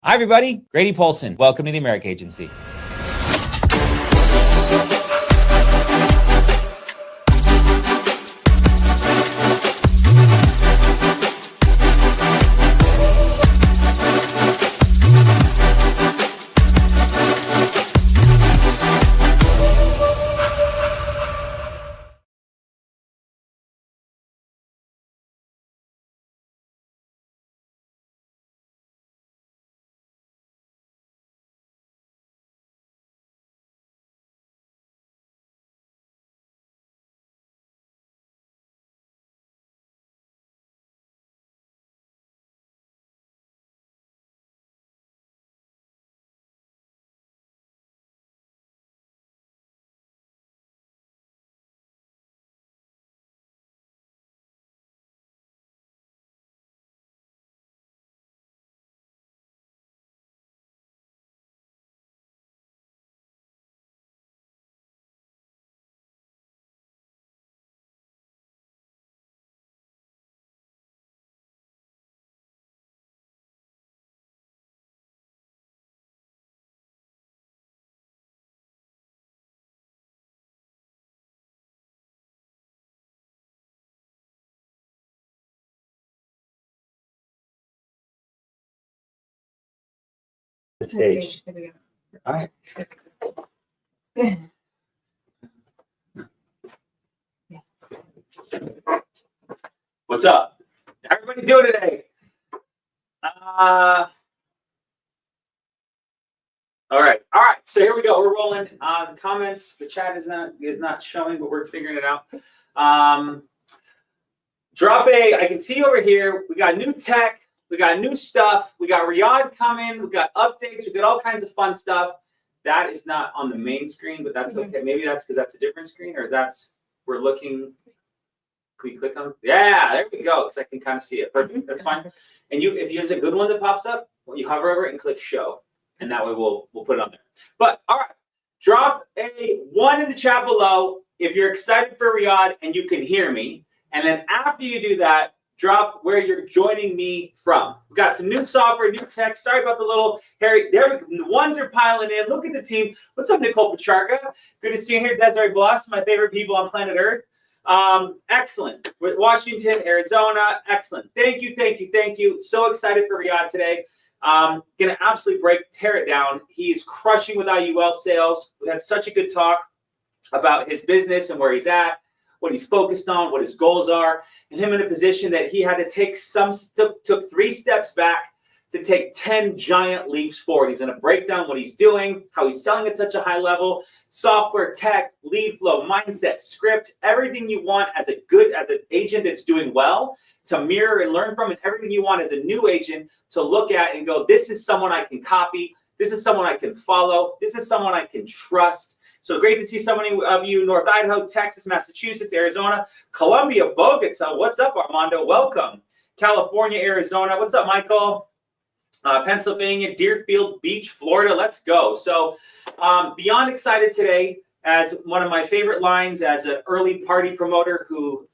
Hi, everybody. Grady Polson. Welcome to the America Agency. Stage. All right. What's up? How everybody doing today? All right. So here we go. We're rolling. The comments. The chat is not showing, but we're figuring it out. I can see over here. We got new tech. We got new stuff. We got Riad coming. We got updates. We got all kinds of fun stuff. That is not on the main screen, but that's okay. Maybe that's because that's a different screen, or we're looking. Can we click on? Yeah, there we go. Because I can kind of see it. Perfect. That's fine. And if there's a good one that pops up, you hover over it and click show, and that way we'll put it on there. But all right, drop a 1 in the chat below if you're excited for Riad and you can hear me. And then after you do that, drop where you're joining me from. We've got some new software, new tech. Sorry about the little Harry. The ones are piling in. Look at the team. What's up, Nicole Pacharka? Good to see you here. Desiree Bloss, my favorite people on planet Earth. Excellent. Washington, Arizona. Excellent. Thank you. So excited for Riad today. Gonna absolutely tear it down. He's crushing with IUL sales. We had such a good talk about his business and where he's at, what he's focused on, what his goals are, and him in a position that he had to take took 3 steps back to take 10 giant leaps forward. He's going to break down what he's doing, how he's selling at such a high level, software, tech, lead flow, mindset, script, everything you want as an agent that's doing well to mirror and learn from, and everything you want as a new agent to look at and go, this is someone I can copy. This is someone I can follow. This is someone I can trust. So great to see so many of you, North Idaho, Texas, Massachusetts, Arizona, Columbia, Bogota. What's up, Armando? Welcome. California, Arizona. What's up, Michael? Pennsylvania, Deerfield Beach, Florida. Let's go. So beyond excited today, as one of my favorite lines as an early party promoter who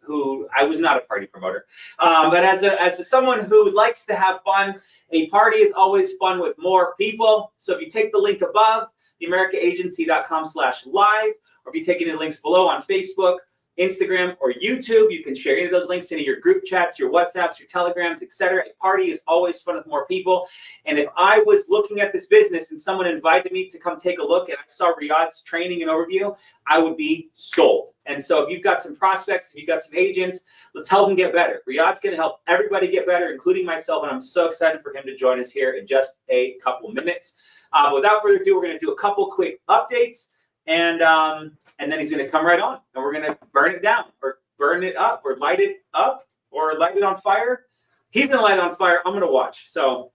I was not a party promoter, but as someone who likes to have fun, a party is always fun with more people. So if you take the link above, theamericaagency.com/live, or if you take any of the links below on Facebook, Instagram, or YouTube, you can share any of those links into your group chats, your WhatsApps, your Telegrams, etc. A party is always fun with more people. And if I was looking at this business and someone invited me to come take a look and I saw Riad's training and overview, I would be sold. And so if you've got some prospects, if you've got some agents, let's help them get better. Riad's going to help everybody get better, including myself, and I'm so excited for him to join us here in just a couple minutes. Without further ado, we're going to do a couple quick updates. And then he's going to come right on, and we're going to burn it down, or burn it up, or light it up, or light it on fire. He's going to light it on fire. I'm going to watch. So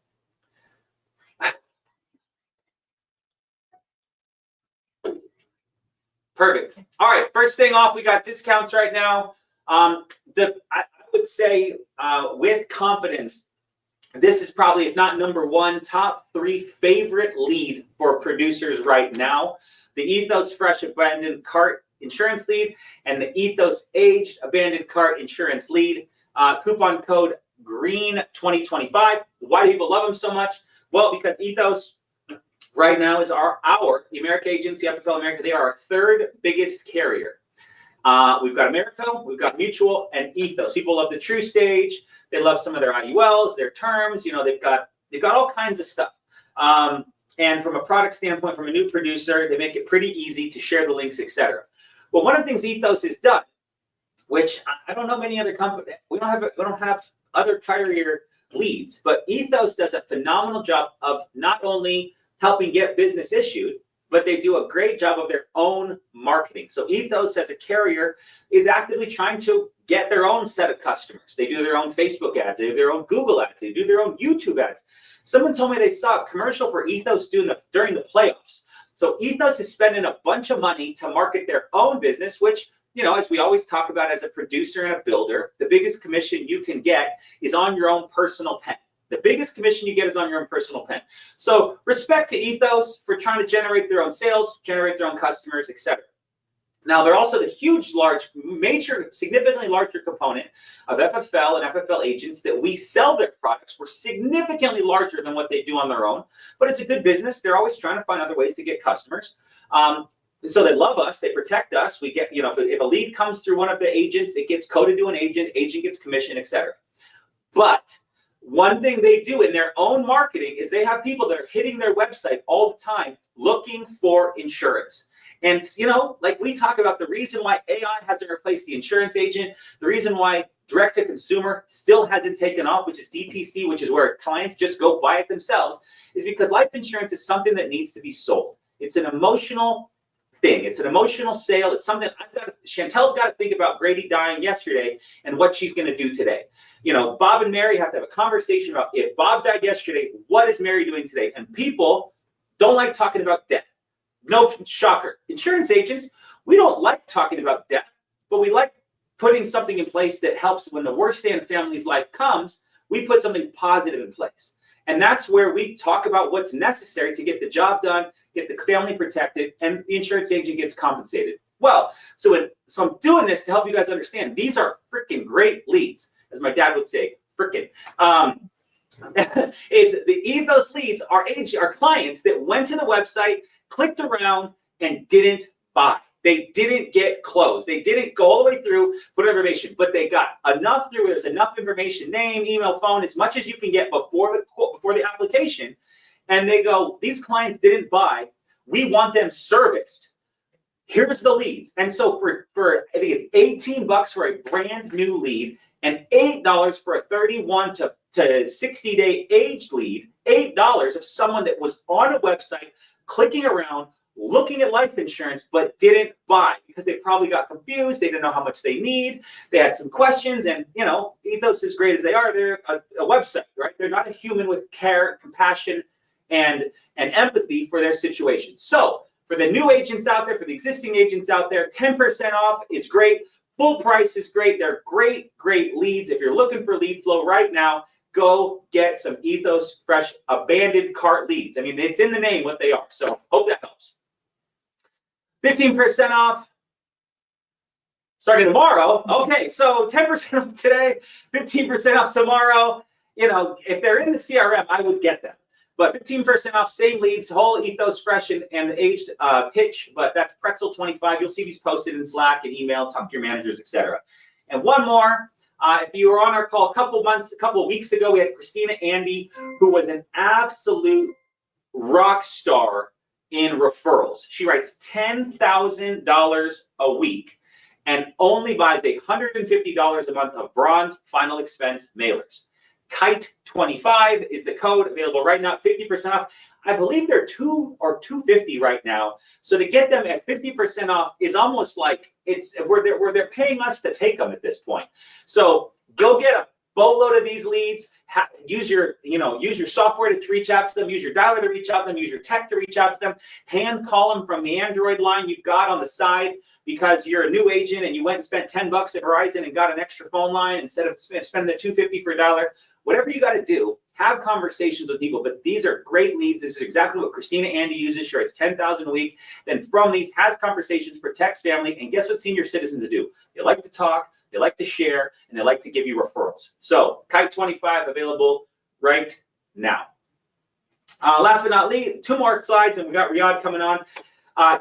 perfect. All right. First thing off, we got discounts right now. I would say with confidence, this is probably, if not number 1, top 3 favorite lead for producers right now. The Ethos Fresh Abandoned Cart Insurance Lead and the Ethos Aged Abandoned Cart Insurance Lead. Coupon code GREEN2025. Why do people love them so much? Well, because Ethos right now is the America Agency, FFL America, they are our third biggest carrier. We've got America, we've got Mutual, and Ethos. People love the True Stage. They love some of their IULs, their terms. You know, they've got all kinds of stuff. And from a product standpoint, from a new producer, they make it pretty easy to share the links, etc. Well, one of the things Ethos has done, which I don't know many other companies, we don't have other carrier leads, but Ethos does a phenomenal job of not only helping get business issued, but they do a great job of their own marketing. So Ethos as a carrier is actively trying to get their own set of customers. They do their own Facebook ads, they do their own Google ads, they do their own YouTube ads. Someone told me they saw a commercial for Ethos during the playoffs. So Ethos is spending a bunch of money to market their own business, which, you know, as we always talk about as a producer and a builder, the biggest commission you can get is on your own personal pen. The biggest commission you get is on your own personal pen. So respect to Ethos for trying to generate their own sales, generate their own customers, etc. Now, they're also the major, significantly larger component of FFL and FFL agents that we sell their products. We're significantly larger than what they do on their own, but it's a good business. They're always trying to find other ways to get customers. So they love us, they protect us. We get, you know, if a lead comes through one of the agents, it gets coded to an agent gets commission, etc. But one thing they do in their own marketing is they have people that are hitting their website all the time looking for insurance. And, you know, like we talk about the reason why AI hasn't replaced the insurance agent, the reason why direct to consumer still hasn't taken off, which is DTC, which is where clients just go buy it themselves, is because life insurance is something that needs to be sold. It's an emotional thing. It's an emotional sale. It's something Chantel's got to think about Grady dying yesterday and what she's going to do today. You know, Bob and Mary have to have a conversation about, if Bob died yesterday, what is Mary doing today? And people don't like talking about death. No shocker. Insurance agents, we don't like talking about death, but we like putting something in place that helps when the worst day in a family's life comes. We put something positive in place. And that's where we talk about what's necessary to get the job done, get the family protected, and the insurance agent gets compensated. Well, so I'm doing this to help you guys understand. These are freaking great leads, as my dad would say, freaking. Those leads are clients that went to the website, clicked around, and didn't buy. They didn't get closed. They didn't go all the way through, put information, but they got enough through. There's enough information, name, email, phone, as much as you can get before the application. And they go, these clients didn't buy. We want them serviced. Here's the leads. And so for I think it's $18 for a brand new lead and $8 for a 31 to 60-day aged lead, $8 of someone that was on a website, clicking around, looking at life insurance, but didn't buy because they probably got confused. They didn't know how much they need. They had some questions, and, you know, Ethos, as great as they are, they're a website, right? They're not a human with care, compassion, and empathy for their situation. So for the new agents out there, for the existing agents out there, 10% off is great. Full price is great. They're great, great leads. If you're looking for lead flow right now, go get some Ethos fresh abandoned cart leads. I mean, it's in the name what they are. So hope that helps. 15% off starting tomorrow. Okay, so 10% off today, 15% off tomorrow. You know, if they're in the CRM, I would get them. But 15% off, same leads, whole Ethos fresh and the aged pitch, but that's Pretzel 25. You'll see these posted in Slack and email, talk to your managers, etc. And one more, if you were on our call a couple of weeks ago, we had Christina Andy, who was an absolute rock star in referrals. She writes $10,000 a week and only buys $150 a month of bronze final expense mailers. Kite 25 is the code, available right now at 50% off. I believe they're $2 or $250 right now. So to get them at 50% off is almost like it's where they're paying us to take them at this point. So go get a boatload of these leads. Use your software to reach out to them. Use your dialer to reach out to them. Use your tech to reach out to them. Hand call them from the Android line you've got on the side because you're a new agent and you went and spent $10 at Verizon and got an extra phone line instead of spending the $250 for a $1. Whatever you got to do, have conversations with people. But these are great leads. This is exactly what Christina Andy uses. She writes $10,000 a week. Then from these, has conversations, protects family. And guess what senior citizens do? They like to talk, they like to share, and they like to give you referrals. So Kite 25 available right now. Last but not least, 2 more slides, and we got Riad coming on.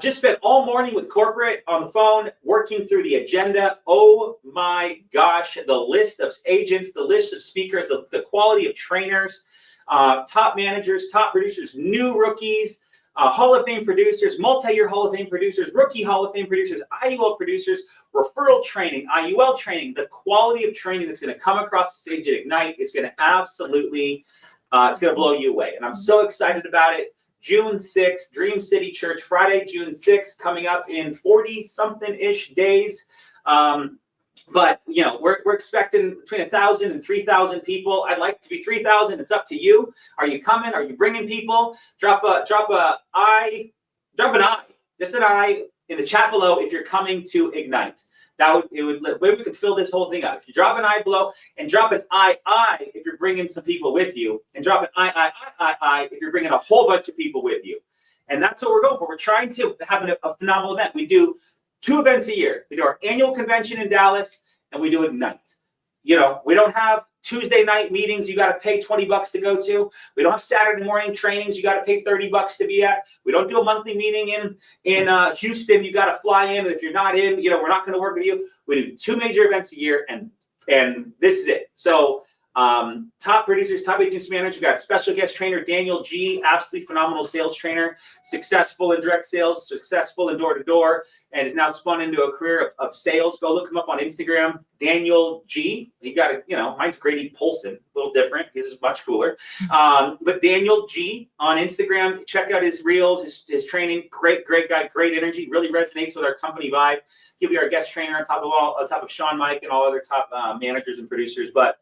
Just spent all morning with corporate on the phone, working through the agenda. Oh my gosh, the list of agents, the list of speakers, the quality of trainers, top managers, top producers, new rookies, Hall of Fame producers, multi-year Hall of Fame producers, rookie Hall of Fame producers, IUL producers, referral training, IUL training. The quality of training that's going to come across the stage at Ignite is going to absolutely, it's going to blow you away. And I'm so excited about it. June 6th, Dream City Church, Friday, June 6th, coming up in 40-something-ish days. But, you know, we're expecting between 1,000 and 3,000 people. I'd like it to be 3,000. It's up to you. Are you coming? Are you bringing people? Drop an I, just an I in the chat below if you're coming to Ignite. Maybe we could fill this whole thing out. If you drop an I below, and drop an I if you're bringing some people with you, and drop an I if you're bringing a whole bunch of people with you. And that's what we're going for. We're trying to have a phenomenal event. We do 2 events a year. We do our annual convention in Dallas, and we do Ignite. You know, we don't have Tuesday night meetings you got to pay $20 to go to. We don't have Saturday morning trainings you got to pay $30 to be at. We don't do a monthly meeting in Houston. You got to fly in, and if you're not in, you know, we're not going to work with you. We do 2 major events a year, and this is it. So top producers, top agency managers. We got special guest trainer Daniel G, absolutely phenomenal sales trainer, successful in direct sales, successful in door-to-door, and is now spun into a career of sales. Go look him up on Instagram, Daniel G. He got it, you know, mine's Grady Polson, a little different. His is much cooler. But Daniel G on Instagram, check out his reels, his training. Great guy, great energy. Really resonates with our company vibe. He'll be our guest trainer on top of Sean, Mike, and all other top managers and producers. But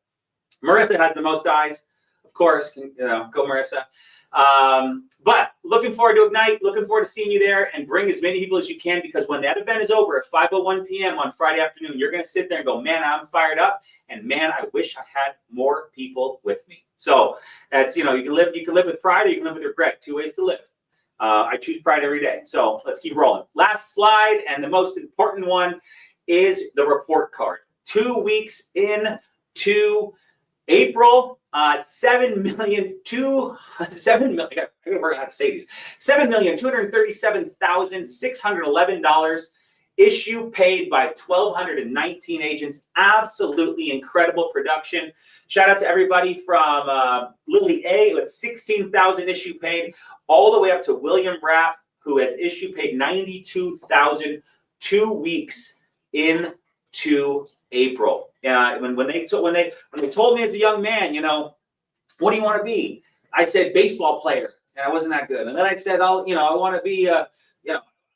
Marissa has the most eyes, of course. You know, go Marissa. But looking forward to Ignite. Looking forward to seeing you there, and bring as many people as you can, because when that event is over at 5:01 p.m. on Friday afternoon, you're going to sit there and go, man, I'm fired up, and man, I wish I had more people with me. So that's, you know, you can live with pride, or you can live with regret. 2 ways to live. I choose pride every day. So let's keep rolling. Last slide, and the most important one is the report card. 2 weeks into April, 7,237,611 issue paid by 1,219 agents. Absolutely incredible production. Shout out to everybody from Lily A with 16,000 issue paid, all the way up to William Rapp, who has issue paid 92,000 2 weeks into April. When they told me as a young man, you know, what do you want to be? I said baseball player, and I wasn't that good. And then I said, I want to be, I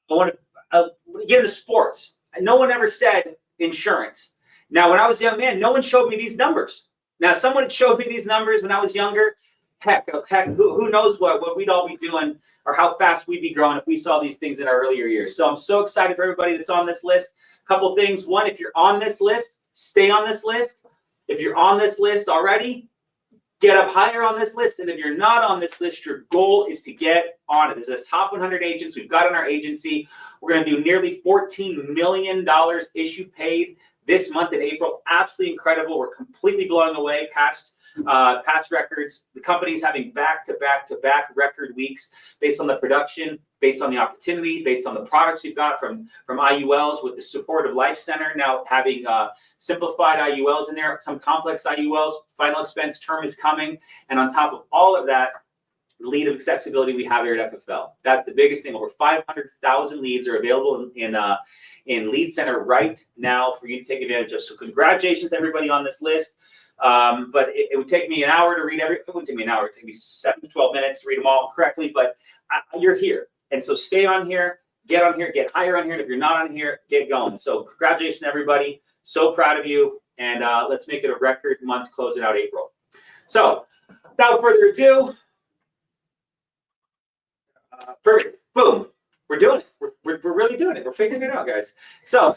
want to get into sports. No one ever said insurance. Now, when I was a young man, no one showed me these numbers. Now, someone showed me these numbers when I was younger. Heck, who knows what we'd all be doing, or how fast we'd be growing if we saw these things in our earlier years. So I'm so excited for everybody that's on this list. A couple things. One, if you're on this list, stay on this list. If you're on this list already, get up higher on this list. And if you're not on this list, your goal is to get on it. This is the top 100 agents we've got in our agency. We're going to do nearly $14 million issue paid this month in April. Absolutely incredible. We're completely blowing away past records. The company's having back-to-back record weeks based on the production, based on the opportunity, based on the products we've got from IULs, with the support of Life Center now having simplified IULs in there, some complex IULs. Final expense term is coming, and on top of all of that, the lead of accessibility we have here at FFL. That's the biggest thing. Over 500,000 leads are available in Lead Center right now for you to take advantage of. So congratulations to everybody on this list. But it would take me an hour to read it wouldn't take me an hour. It would take me 7 to 12 minutes to read them all correctly, but you're here. And so stay on here, get on here, get higher on here. And if you're not on here, get going. So congratulations, everybody. So proud of you. And let's make it a record month closing out April. So without further ado, perfect. Boom. We're doing it. We're really doing it. We're figuring it out, guys. So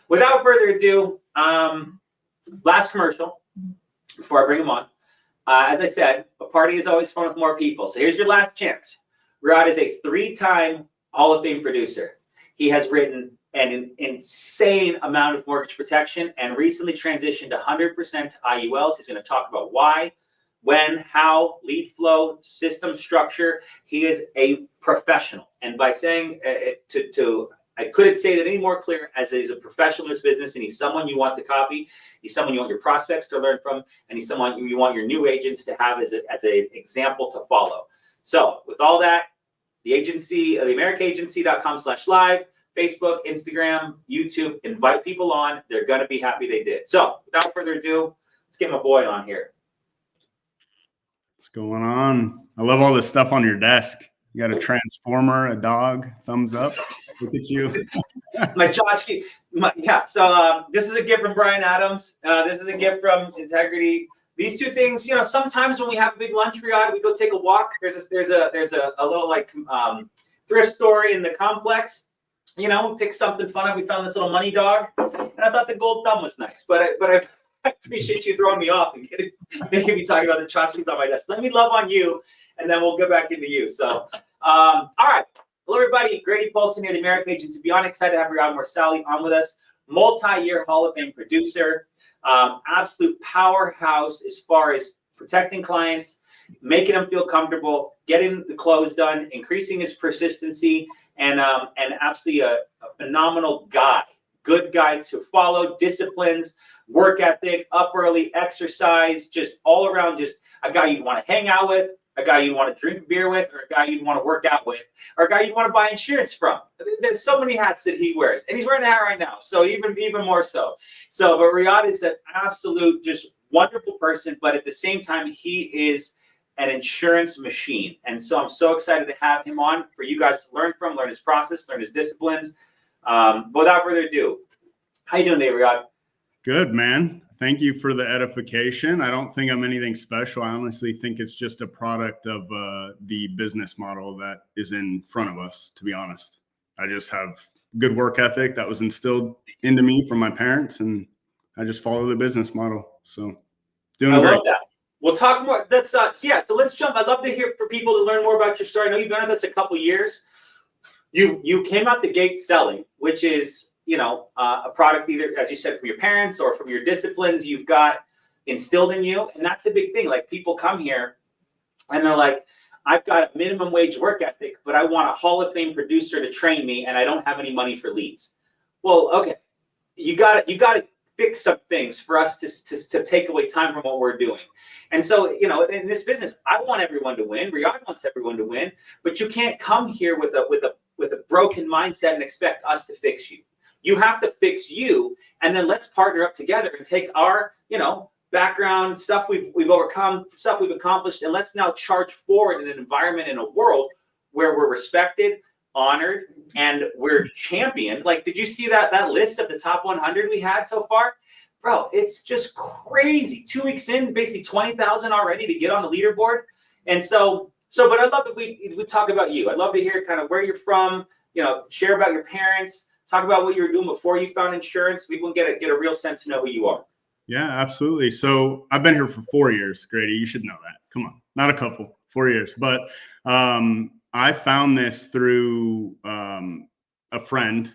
without further ado, last commercial before I bring them on. As I said, a party is always fun with more people. So here's your last chance. Riad is a 3-time Hall of Fame producer. He has written an insane amount of mortgage protection and recently transitioned 100% to IULs. He's going to talk about why, when, how, lead flow, system structure. He is a professional. And by saying I couldn't say that any more clear, as he's a professional in this business, and he's someone you want to copy. He's someone you want your prospects to learn from, and he's someone you want your new agents to have as an example to follow. So with all that, the agency, theamericaagency.com/live, Facebook, Instagram, YouTube, invite people on. They're going to be happy they did. So without further ado, let's get my boy on here. What's going on? I love all this stuff on your desk. You got a transformer, a dog, thumbs up. Look at you. My tchotchke. Yeah. So this is a gift from Brian Adams. This is a gift from Integrity. These two things, sometimes when we have a big lunch, Riad, we go take a walk. There's a little like thrift store in the complex. We picked something fun up. We found this little money dog, and I thought the gold thumb was nice. But I appreciate you throwing me off and making me talk about the tchotchkes on my desk. Let me love on you, and then we'll get back into you. So, all right. Hello, everybody. Grady Paulson here, the American Agency. Beyond excited to have Riad Mourssali on with us. Multi-year Hall of Fame producer. Absolute powerhouse as far as protecting clients, making them feel comfortable, getting the close done, increasing his persistency, and absolutely a phenomenal guy. Good guy to follow, disciplines, work ethic, up early, exercise, just all around, just a guy you'd want to hang out with, a guy you'd want to drink beer with, or a guy you'd want to work out with, or a guy you'd want to buy insurance from. There's so many hats that he wears, and he's wearing a hat right now, so even more so. So, but Riad is an absolute, just wonderful person, but at the same time, he is an insurance machine. And so I'm so excited to have him on for you guys to learn from, learn his process, learn his disciplines. But without further ado, how you doing today, Riad? Good, man. Thank you for the edification. I don't think I'm anything special. I honestly think it's just a product of the business model that is in front of us, to be honest. I just have good work ethic that was instilled into me from my parents, and I just follow the business model. So doing great. I love that. We'll talk more. That's so let's jump. I'd love to hear for people to learn more about your story. I know you've been at this a couple years. You came out the gate selling, which is a product either, as you said, from your parents or from your disciplines you've got instilled in you. And that's a big thing. Like, people come here and they're like, I've got a minimum wage work ethic, but I want a Hall of Fame producer to train me, and I don't have any money for leads. Well, okay, you got to fix some things for us to take away time from what we're doing. And so, in this business, I want everyone to win. Riad wants everyone to win, but you can't come here with a broken mindset and expect us to fix you. You have to fix you, and then let's partner up together and take our, background, stuff we've overcome, stuff we've accomplished, and let's now charge forward in an environment, in a world where we're respected, honored, and we're championed. Like, did you see that list of the top 100 we had so far? Bro, it's just crazy. 2 weeks in, basically 20,000 already to get on the leaderboard. And so, but I'd love if we talk about you. I'd love to hear kind of where you're from, share about your parents, talk about what you were doing before you found insurance. People get a real sense to know who you are. Yeah, absolutely. So I've been here for 4 years, Grady. You should know that. Come on, not a couple, 4 years. But I found this through a friend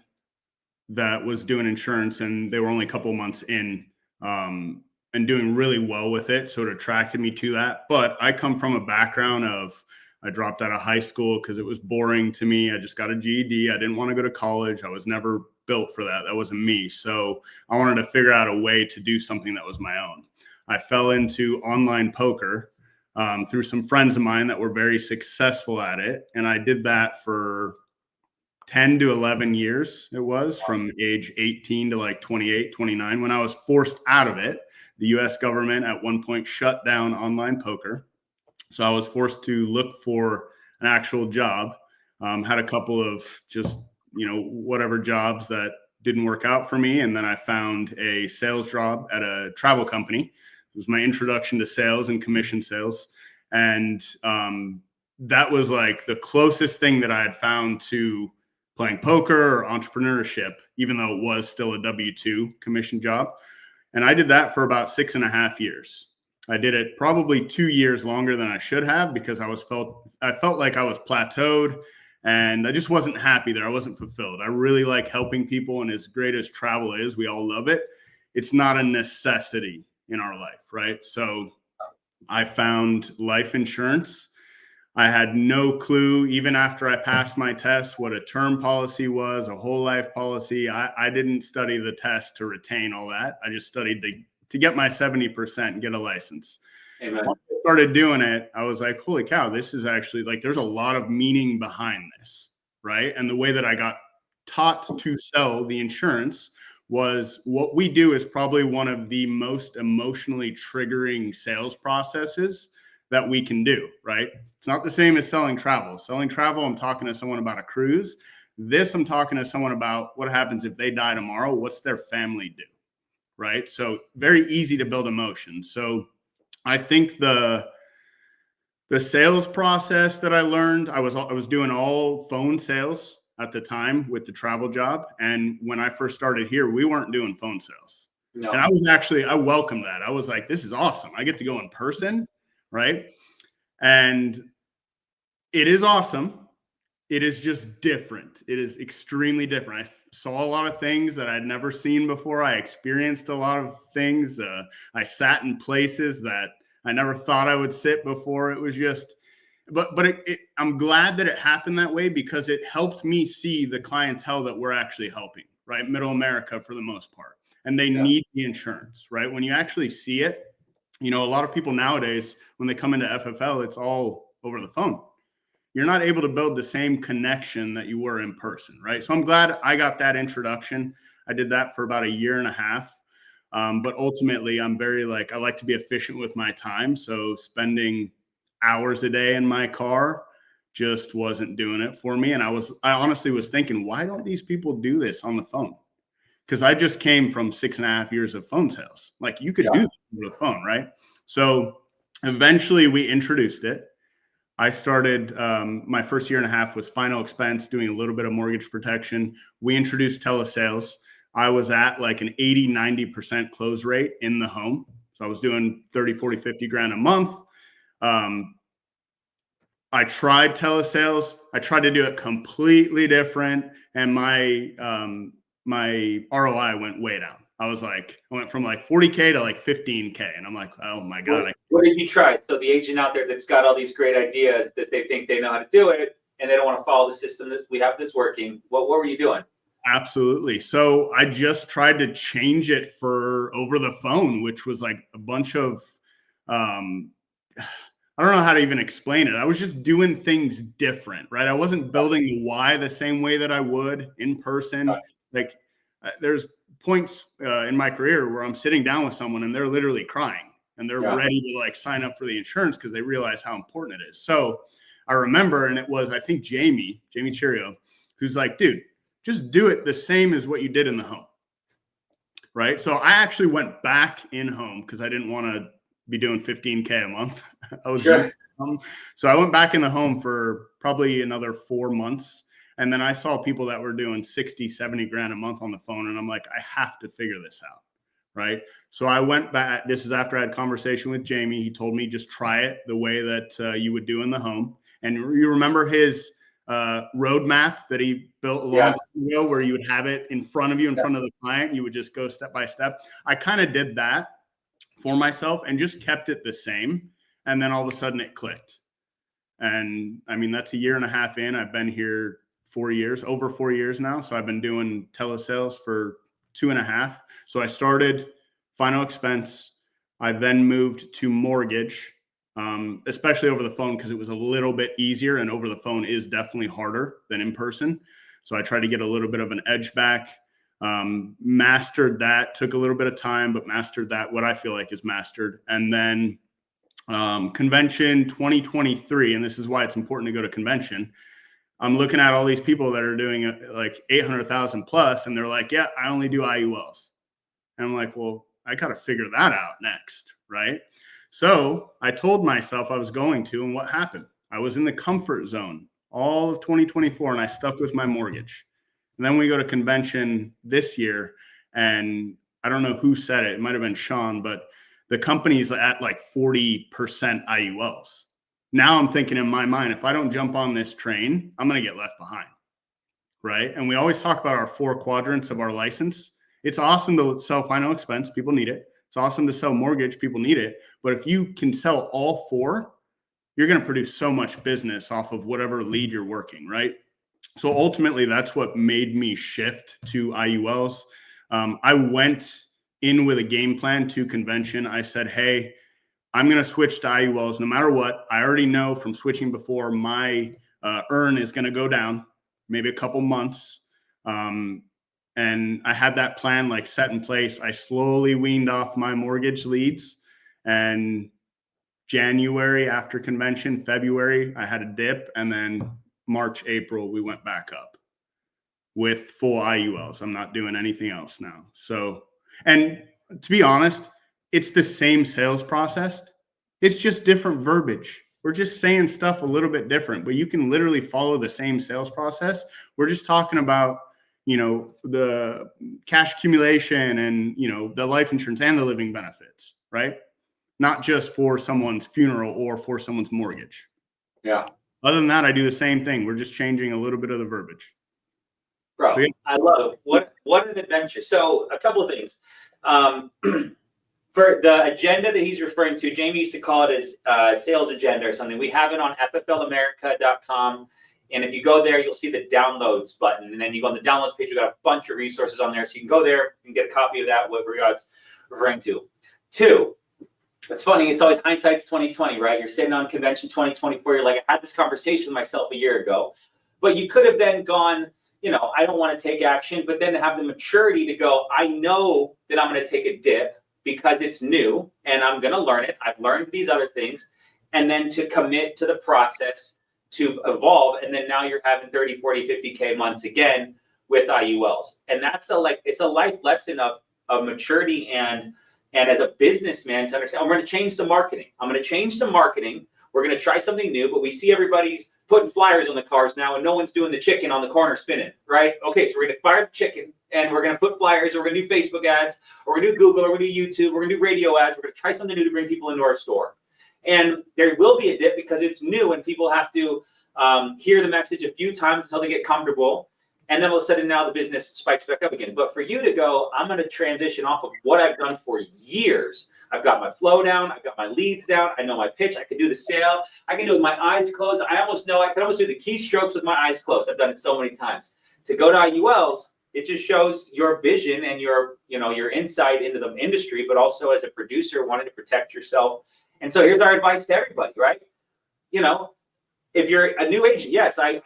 that was doing insurance, and they were only a couple months in and doing really well with it. So it attracted me to that. But I come from a background of, I dropped out of high school because it was boring to me. I just got a GED. I didn't want to go to college. I was never built for that. That wasn't me. So I wanted to figure out a way to do something that was my own. I fell into online poker through some friends of mine that were very successful at it. And I did that for 10 to 11 years. It was from age 18 to like 28, 29. When I was forced out of it, the US government at one point shut down online poker. So I was forced to look for an actual job. Had a couple of just, whatever jobs that didn't work out for me. And then I found a sales job at a travel company. It was my introduction to sales and commission sales. And that was like the closest thing that I had found to playing poker or entrepreneurship, even though it was still a W-2 commission job. And I did that for about 6.5 years. I did it probably 2 years longer than I should have, because I felt like I was plateaued and I just wasn't happy there. I wasn't fulfilled. I really like helping people. And as great as travel is, we all love it. It's not a necessity in our life, right? So I found life insurance. I had no clue, even after I passed my test, what a term policy was, a whole life policy. I didn't study the test to retain all that. I just studied to get my 70% and get a license. Amen. Once I started doing it, I was like, holy cow, this is actually like, there's a lot of meaning behind this, right? And the way that I got taught to sell the insurance was what we do is probably one of the most emotionally triggering sales processes that we can do, right? It's not the same as selling travel. Selling travel, I'm talking to someone about a cruise. This, I'm talking to someone about what happens if they die tomorrow. What's their family do, right? So very easy to build emotion. So I think the sales process that I learned, I was doing all phone sales at the time with the travel job. And when I first started here, we weren't doing phone sales. No. And I welcomed that. I was like, this is awesome. I get to go in person, right? And it is awesome. It is just different. It is extremely different. I saw a lot of things that I'd never seen before. I experienced a lot of things. I sat in places that I never thought I would sit before. It was just, but I'm glad that it happened that way because it helped me see the clientele that we're actually helping, right? Middle America for the most part. And they need the insurance, right? When you actually see it, a lot of people nowadays, when they come into FFL, it's all over the phone. You're not able to build the same connection that you were in person, right? So I'm glad I got that introduction. I did that for about a year and a half. But ultimately, I like to be efficient with my time. So spending hours a day in my car just wasn't doing it for me. And I honestly was thinking, why don't these people do this on the phone? Because I just came from 6.5 years of phone sales. Like you could do this over the phone, right? So eventually we introduced it. I started, my first year and a half was final expense, doing a little bit of mortgage protection. We introduced telesales. I was at like an 80, 90% close rate in the home. So I was doing 30, 40, 50 grand a month. I tried telesales. I tried to do it completely different. And my ROI went way down. I went from like 40K to like 15K. And I'm like, oh my God. What did you try? So the agent out there that's got all these great ideas that they think they know how to do it, and they don't want to follow the system that we have that's working. What were you doing? Absolutely. So I just tried to change it for over the phone, which was like a bunch of, I don't know how to even explain it. I was just doing things different, right? I wasn't building the why the same way that I would in person. Like there's points in my career where I'm sitting down with someone and they're literally crying and they're ready to like sign up for the insurance because they realize how important it is. So I remember, and it was, I think Jamie Chirio, who's like, dude, just do it the same as what you did in the home. Right. So I actually went back in home because I didn't want to be doing 15K a month. I was so I went back in the home for probably another 4 months. And then I saw people that were doing 60, 70 grand a month on the phone. And I'm like, I have to figure this out. Right. So I went back. This is after I had a conversation with Jamie. He told me just try it the way that you would do in the home. And you remember his roadmap that he built a long time ago where you would have it in front of you, in front of the client. You would just go step by step. I kind of did that for myself and just kept it the same. And then all of a sudden it clicked. And I mean, that's a year and a half in. I've been here 4 years, over 4 years now. So I've been doing telesales for 2.5. So I started final expense. I then moved to mortgage, especially over the phone because it was a little bit easier, and over the phone is definitely harder than in person. So I tried to get a little bit of an edge back. Mastered that, took a little bit of time, but mastered that, what I feel like is mastered. And then convention 2023, and this is why it's important to go to convention. I'm looking at all these people that are doing like 800,000 plus, and they're like, yeah, I only do IULs. And I'm like, well, I got to figure that out next, right? So I told myself I was going to, and what happened? I was in the comfort zone all of 2024, and I stuck with my mortgage. And then we go to convention this year, and I don't know who said it. It might have been Sean, but the company's at like 40% IULs. Now I'm thinking in my mind, if I don't jump on this train, I'm going to get left behind, right? And we always talk about our 4 quadrants of our license. It's awesome to sell final expense. People need it. It's awesome to sell mortgage. People need it. But if you can sell all 4, you're going to produce so much business off of whatever lead you're working, right? So ultimately, that's what made me shift to IULs. I went in with a game plan to convention. I said, hey, I'm going to switch to IULs no matter what. I already know from switching before my earn is going to go down maybe a couple months. And I had that plan like set in place. I slowly weaned off my mortgage leads, and January after convention, February, I had a dip, and then March, April, we went back up with full IULs. I'm not doing anything else now. So, and to be honest, it's the same sales process. It's just different verbiage. We're just saying stuff a little bit different, but you can literally follow the same sales process. We're just talking about, the cash accumulation and, the life insurance and the living benefits, right? Not just for someone's funeral or for someone's mortgage. Yeah. Other than that, I do the same thing. We're just changing a little bit of the verbiage. Bro, so, yeah. I love it. What an adventure. So a couple of things. For the agenda that he's referring to, Jamie used to call it as sales agenda or something. We have it on fflamerica.com. And if you go there, you'll see the downloads button. And then you go on the downloads page, we've got a bunch of resources on there. So you can go there and get a copy of that, what Riad's referring to. 2, it's funny. It's always hindsight's 2020, right? You're sitting on convention 2024. You're like, I had this conversation with myself a year ago. But you could have then gone, I don't want to take action. But then to have the maturity to go, I know that I'm going to take a dip because it's new and I'm going to learn it. I've learned these other things. And then to commit to the process to evolve. And then now you're having 30, 40, 50K months again with IULs. And that's it's a life lesson of maturity and as a businessman to understand, I'm going to change some marketing. We're going to try something new, but we see everybody's putting flyers on the cars now and no one's doing the chicken on the corner spinning, right? Okay, so we're going to fire the chicken and we're going to put flyers, or we're going to do Facebook ads, or we're going to do Google, or we're going to do YouTube, we're going to do radio ads. We're going to try something new to bring people into our store. And there will be a dip because it's new and people have to hear the message a few times until they get comfortable. And then all of a sudden now the business spikes back up again. But for you to go, I'm going to transition off of what I've done for years. I've got my flow down. I've got my leads down. I know my pitch. I can do the sale. I can do it with my eyes closed. I can almost do the keystrokes with my eyes closed. I've done it so many times. To go to IULs, it just shows your vision and your insight into the industry, but also as a producer wanting to protect yourself. And so here's our advice to everybody, right? If you're a new agent, yes, I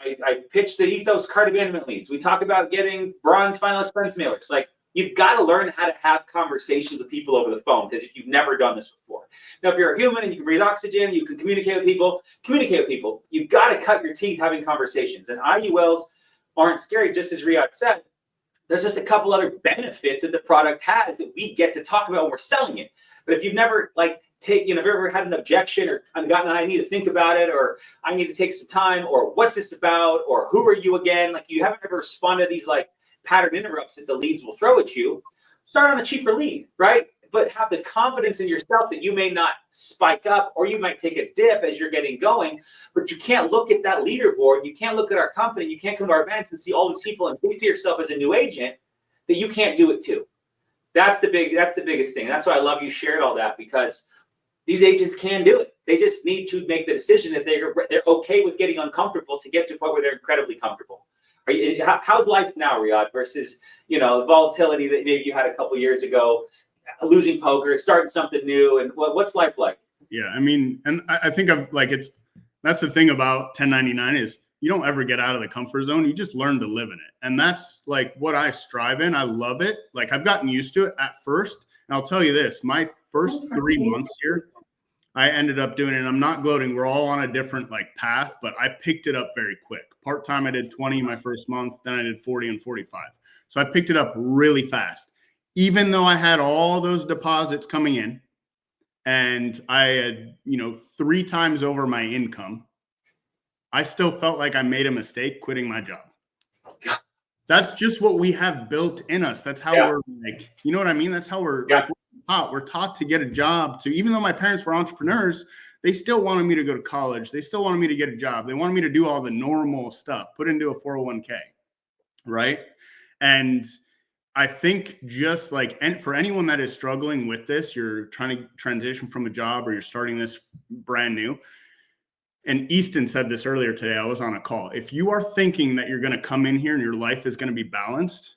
pitch the Ethos cart abandonment leads. We talk about getting bronze final expense mailers. Like, you've got to learn how to have conversations with people over the phone, because if you've never done this before. Now, if you're a human and you can breathe oxygen, you can communicate with people. You've got to cut your teeth having conversations. And IULs aren't scary, just as Riad said. There's just a couple other benefits that the product has that we get to talk about when we're selling it. But if you've never if you've ever had an objection or gotten, I need to think about it, or I need to take some time, or what's this about, or who are you again? You haven't ever responded to these pattern interrupts that the leads will throw at you. Start on a cheaper lead, right? But have the confidence in yourself that you may not spike up, or you might take a dip as you're getting going, but you can't look at that leaderboard. You can't look at our company. You can't come to our events and see all these people and think to yourself as a new agent that you can't do it too. That's the biggest thing. That's why I love you shared all that, because these agents can do it. They just need to make the decision that they're okay with getting uncomfortable to get to a point where they're incredibly comfortable. How's life now, Riad, versus the volatility that maybe you had a couple years ago, losing poker, starting something new, and what's life like? Yeah, I mean, and I think that's the thing about 1099 is you don't ever get out of the comfort zone. You just learn to live in it, and that's what I strive in. I love it. I've gotten used to it at first, and I'll tell you this: my first 3 months here, I ended up doing it. And I'm not gloating. We're all on a different path, but I picked it up very quick. Part-time, I did 20 my first month. Then I did 40 and 45. So I picked it up really fast. Even though I had all those deposits coming in and I had, 3 times over my income, I still felt like I made a mistake quitting my job. That's just what we have built in us. That's how we're you know what I mean? That's how we're we're taught to get a job. Even though my parents were entrepreneurs, they still wanted me to go to college. They still wanted me to get a job. They wanted me to do all the normal stuff, put into a 401k, right? And I think just like, and for anyone that is struggling with this, you're trying to transition from a job or you're starting this brand new. And Easton said this earlier today. I was on a call. If you are thinking that you're going to come in here and your life is going to be balanced,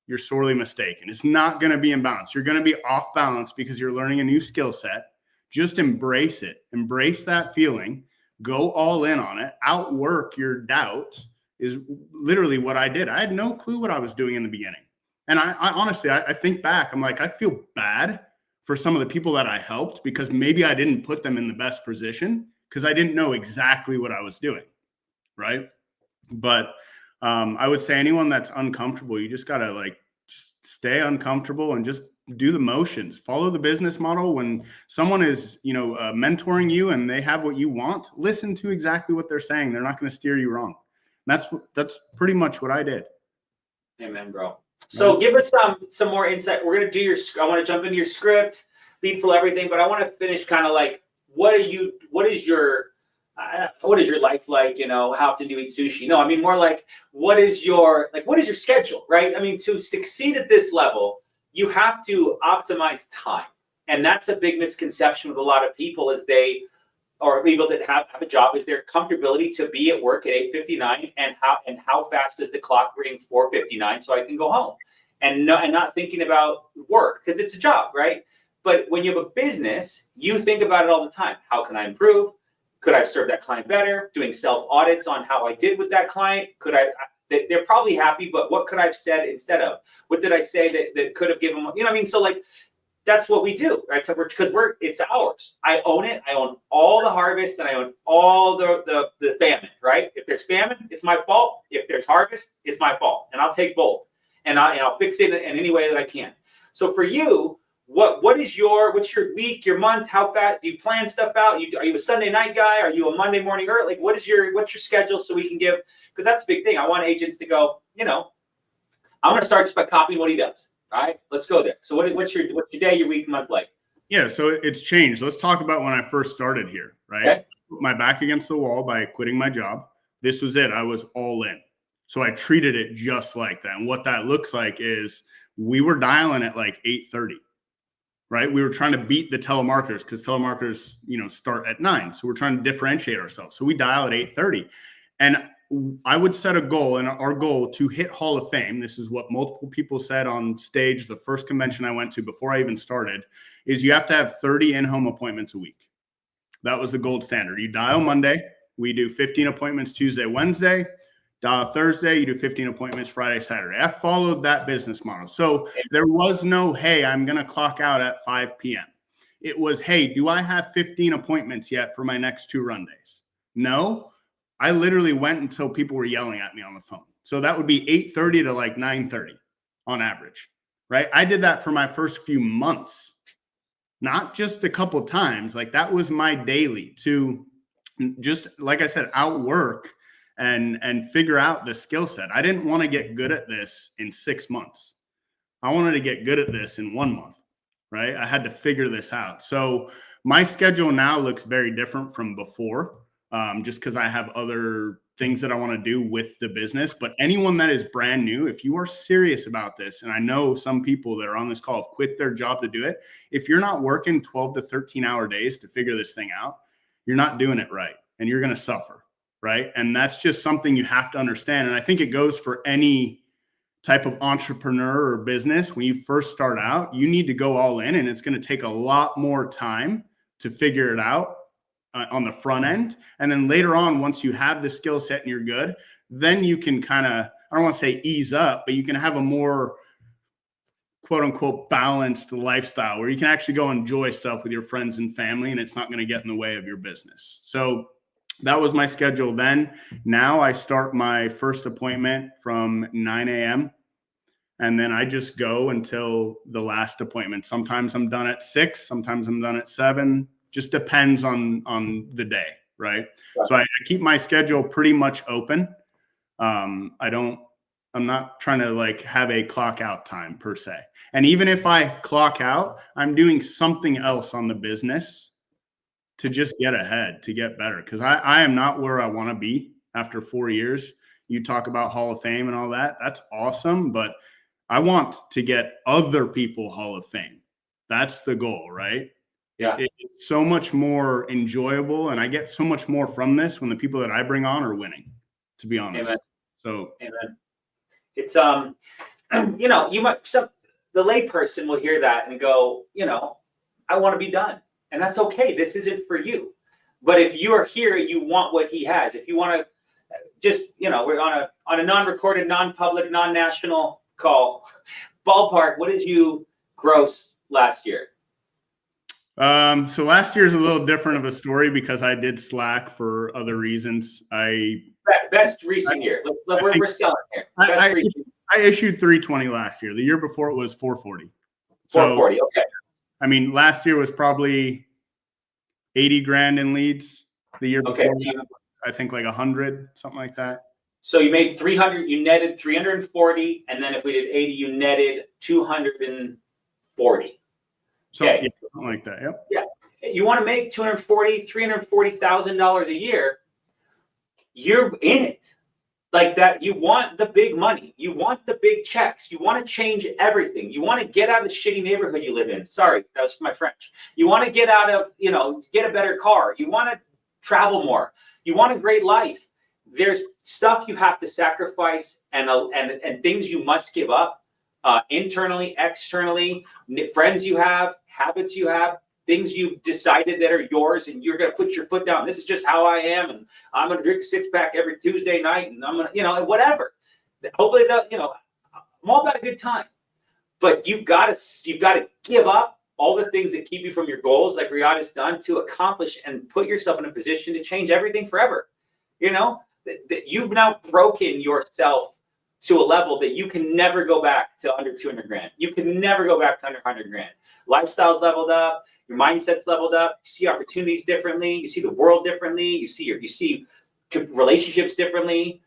you're sorely mistaken. It's not going to be in balance. You're going to be off balance because you're learning a new skill set. Just embrace it. Embrace that feeling. Go all in on it. Outwork your doubt is literally what I did. I had no clue what I was doing in the beginning. And I honestly, I think back, I'm like, I feel bad for some of the people that I helped because maybe I didn't put them in the best position because I didn't know exactly what I was doing, right? But I would say anyone that's uncomfortable, you just got to like just stay uncomfortable and just do the motions. Follow the business model. When someone is, mentoring you and they have what you want, listen to exactly what they're saying. They're not going to steer you wrong. That's pretty much what I did. Amen, bro. So give us some more insight. We're going to do I want to jump into your script, lead full everything, but I want to finish kind of like, what is your life like? How often do you eat sushi? No, I mean more like, what is your schedule, right? I mean, to succeed at this level, you have to optimize time. And that's a big misconception with a lot of people or people that have a job, is their comfortability to be at work at 8:59 and how fast does the clock ring 4:59 so I can go home, and not thinking about work because it's a job, right? But when you have a business, you think about it all the time. How can I improve? Could I serve that client better? Doing self audits on how I did with that client. They're probably happy, but what could I have said instead of? What did I say that could have given them? You know what I mean? So like, that's what we do, right? So it's ours. I own it. I own all the harvest and I own all the famine, right? If there's famine, it's my fault. If there's harvest, it's my fault. And I'll take both. And I'll fix it in any way that I can. So for you, what's your week, your month? How fast do you plan stuff out? Are you a Sunday night guy? Are you a Monday morning early? Like, what's your schedule so we can give? Because that's a big thing. I want agents to go, I'm going to start just by copying what he does. All right, let's go there. So what's your day, your week, month like? Yeah, so it's changed. Let's talk about when I first started here, right? Okay. Put my back against the wall by quitting my job. This was it. I was all in. So I treated it just like that. And what that looks like is we were dialing at like 8:30, right? We were trying to beat the telemarketers because telemarketers, start at 9. So we're trying to differentiate ourselves. So we dial at 8:30. And I would set a goal, and our goal to hit Hall of Fame. This is what multiple people said on stage. The first convention I went to before I even started is you have to have 30 in-home appointments a week. That was the gold standard. You dial Monday, we do 15 appointments Tuesday, Wednesday. Dial Thursday, you do 15 appointments Friday, Saturday. I followed that business model. So there was no, hey, I'm going to clock out at 5 p.m. It was, hey, do I have 15 appointments yet for my next 2 run days? No. I literally went until people were yelling at me on the phone. So that would be 8:30 to like 9:30 on average, right? I did that for my first few months, not just a couple times. Like that was my daily to just, like I said, outwork and figure out the skill set. I didn't want to get good at this in 6 months. I wanted to get good at this in 1 month, right? I had to figure this out. So my schedule now looks very different from before. Just because I have other things that I want to do with the business. But anyone that is brand new, if you are serious about this, and I know some people that are on this call have quit their job to do it. If you're not working 12 to 13 hour days to figure this thing out, you're not doing it right and you're going to suffer, right? And that's just something you have to understand. And I think it goes for any type of entrepreneur or business. When you first start out, you need to go all in, and it's going to take a lot more time to figure it out on the front end. And then later on, once you have the skill set and you're good, then you can kind of, I don't want to say ease up, but you can have a more quote unquote balanced lifestyle where you can actually go enjoy stuff with your friends and family, and it's not going to get in the way of your business. So that was my schedule then. Now I start my first appointment from 9 a.m. and then I just go until the last appointment. Sometimes I'm done at 6, sometimes I'm done at 7. Just depends on the day, right? So I keep my schedule pretty much open. I'm not trying to like have a clock out time per se. And even if I clock out, I'm doing something else on the business to just get ahead, to get better. Because I am not where I want to be after 4 years. You talk about Hall of Fame and all that. That's awesome. But I want to get other people Hall of Fame. That's the goal, right? Yeah. It's so much more enjoyable, and I get so much more from this when the people that I bring on are winning, to be honest. Amen. So Amen. It's you might the layperson will hear that and go, I want to be done. And that's okay. This isn't for you. But if you are here, you want what he has. If you want to just, we're on a non-recorded, non-public, non-national call. Ballpark, what did you gross last year? So last year's a little different of a story because I did slack for other reasons. Best recent year. We're selling here. I issued 320 last year. The year before it was 440. 440. Okay. I mean, last year was probably 80 grand in leads. The year before, I think like 100, something like that. So you made 300. You netted 340, and then if we did 80, you netted 240. So yeah, something like that. Yep. Yeah. You want to make $340,000 a year. You're in it. Like that, you want the big money. You want the big checks. You want to change everything. You want to get out of the shitty neighborhood you live in. Sorry, that was my French. You want to get out of, get a better car. You want to travel more. You want a great life. There's stuff you have to sacrifice and things you must give up internally, externally, friends you have, habits you have, things you've decided that are yours, and you're going to put your foot down. This is just how I am, and I'm going to drink a 6-pack every Tuesday night, and I'm going to, whatever. Hopefully, I'm all about a good time. But you've got to give up all the things that keep you from your goals, like Riad has done, to accomplish and put yourself in a position to change everything forever. You've now broken yourself to a level that you can never go back to under 200 grand. You can never go back to under 100 grand. Lifestyle's leveled up. Your mindset's leveled up. You see opportunities differently. You see the world differently. You see relationships differently.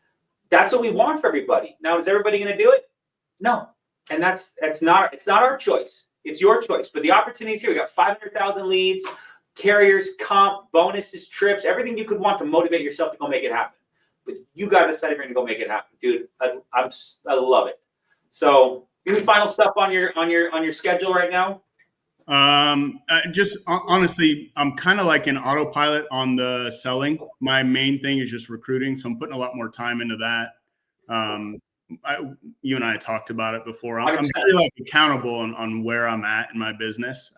That's what we want for everybody. Now, is everybody going to do it? No. And it's not our choice. It's your choice. But the opportunities here, we got 500,000 leads, carriers, comp, bonuses, trips, everything you could want to motivate yourself to go make it happen. But you got to decide if you're going to go make it happen, dude. I love it. So, any final stuff on your schedule right now? Honestly, I'm kind of like in autopilot on the selling. My main thing is just recruiting, so I'm putting a lot more time into that. You and I talked about it before. I'm very accountable on where I'm at in my business.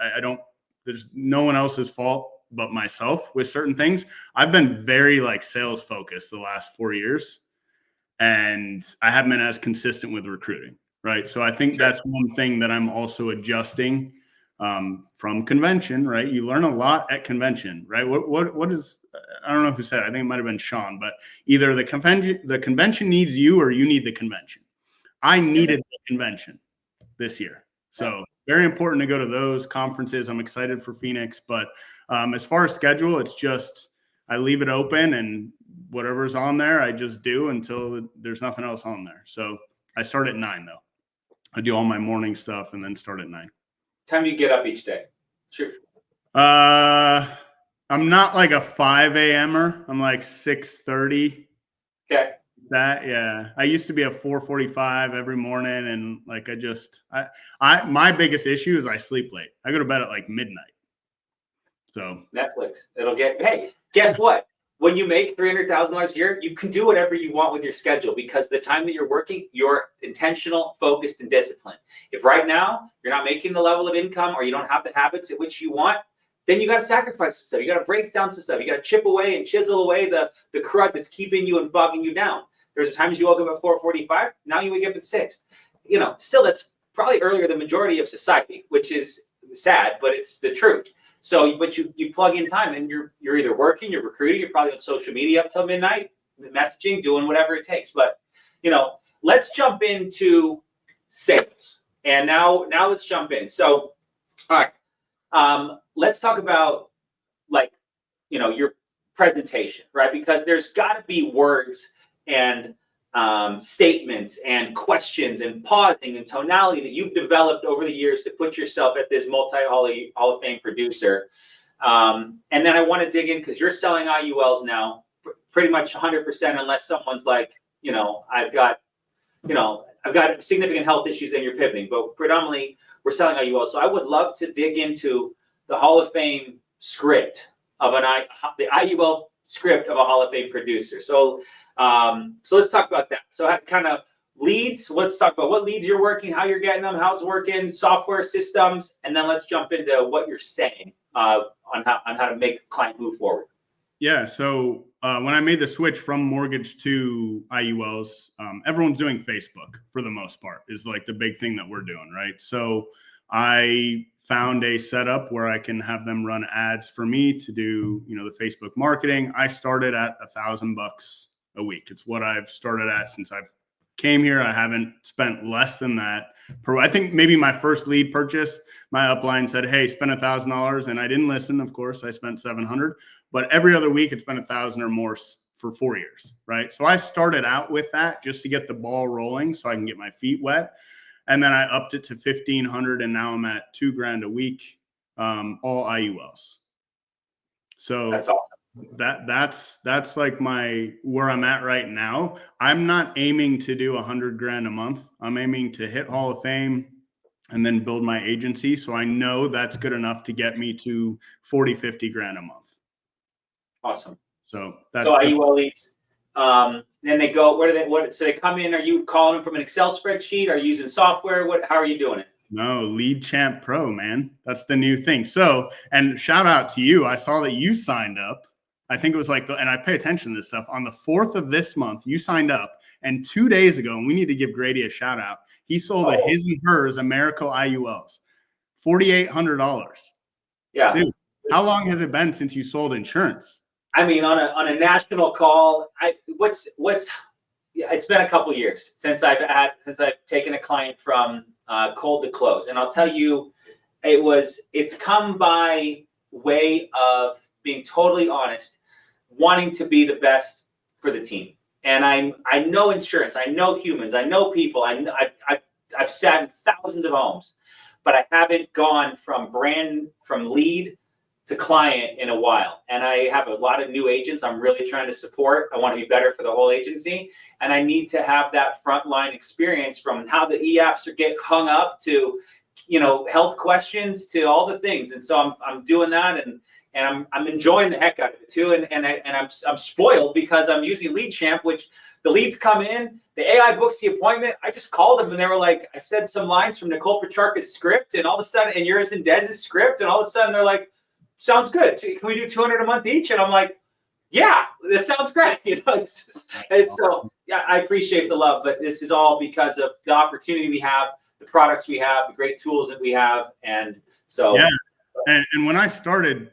There's no one else's fault but myself with certain things. I've been very sales focused the last 4 years, and I haven't been as consistent with recruiting. Right. So I think that's one thing that I'm also adjusting from convention. Right. You learn a lot at convention. Right. What is, I don't know who said it. I think it might have been Sean, but either the convention needs you or you need the convention. I needed the convention this year. So very important to go to those conferences. I'm excited for Phoenix, but as far as schedule, it's just, I leave it open, and whatever's on there, I just do until there's nothing else on there. So I start at 9 though. I do all my morning stuff and then start at 9. Time you get up each day? Sure. I'm not like a 5 a.m.er. I'm like 6:30. Okay. I used to be a 4:45 every morning, and my biggest issue is I sleep late. I go to bed at like midnight. So Netflix. Hey, guess what? When you make $300,000 a year, you can do whatever you want with your schedule, because the time that you're working, you're intentional, focused, and disciplined. If right now you're not making the level of income, or you don't have the habits at which you want, then you got to sacrifice some stuff. You got to break down some stuff. You got to chip away and chisel away the crud that's keeping you and bogging you down. There's times you woke up at 4:45. Now you wake up at 6. Still that's probably earlier than the majority of society, which is sad, but it's the truth. So, but you plug in time, and you're either working, you're recruiting, you're probably on social media up till midnight, messaging, doing whatever it takes. But let's jump into sales. And now let's jump in. So, all right, let's talk about your presentation, right? Because there's got to be words and statements and questions and pausing and tonality that you've developed over the years to put yourself at this Hall of Fame producer. And then I want to dig in, because you're selling IULs now pretty much 100%, unless someone's like, I've got, I've got significant health issues and you're pivoting, but predominantly we're selling IUL. So I would love to dig into the Hall of Fame script of the IUL script of a Hall of Fame producer. So let's talk about that. So kind of leads, let's talk about what leads you're working, how you're getting them, how it's working, software systems, and then let's jump into what you're saying on how to make the client move forward. Yeah. So when I made the switch from mortgage to IULs, everyone's doing Facebook for the most part is like the big thing that we're doing, right? So I found a setup where I can have them run ads for me to do, the Facebook marketing. I started at $1,000 a week. It's what I've started at since I've came here. I haven't spent less than that I think maybe my first lead purchase, my upline said, hey, spend $1,000. And I didn't listen. Of course, I spent 700, but every other week it's been 1,000 or more for 4 years. Right. So I started out with that just to get the ball rolling so I can get my feet wet. And then I upped it to 1,500 and now I'm at $2,000 a week, all IULs. So that's awesome. That's like where I'm at right now. I'm not aiming to do $100,000 a month. I'm aiming to hit Hall of Fame and then build my agency. So I know that's good enough to get me to 40, 50 grand a month. Awesome. So that's IUL leads. Then they go, so they come in, are you calling them from an Excel spreadsheet? Are you using software? How are you doing it? No, Lead Champ Pro, man. That's the new thing. So, and shout out to you. I saw that you signed up. I think it was and I pay attention to this stuff. On the 4th of this month, you signed up. And 2 days ago, and we need to give Grady a shout out, he sold a his and hers America IULs, $4,800. Yeah. Dude, how long has it been since you sold insurance? I mean, on a national call, it's been a couple years since I've taken a client from cold to close. And I'll tell you, it's come by way of being totally honest, wanting to be the best for the team. And I know insurance, I know humans, I know people. I've sat in thousands of homes, but I haven't gone from lead to client in a while. And I have a lot of new agents I'm really trying to support. I want to be better for the whole agency. And I need to have that frontline experience from how the e-apps get hung up to, health questions to all the things. And so I'm doing that and I'm enjoying the heck out of it too. And I'm spoiled because I'm using Lead Champ, which the leads come in, the AI books the appointment. I just called them and they were like, I said some lines from Nicole Petrarca's script and all of a sudden, and yours and Dez's script. And all of a sudden they're like, sounds good. Can we do 200 a month each? And I'm like, yeah, that sounds great. So yeah, I appreciate the love, but this is all because of the opportunity we have, the products we have, the great tools that we have. And so, yeah. And when I started,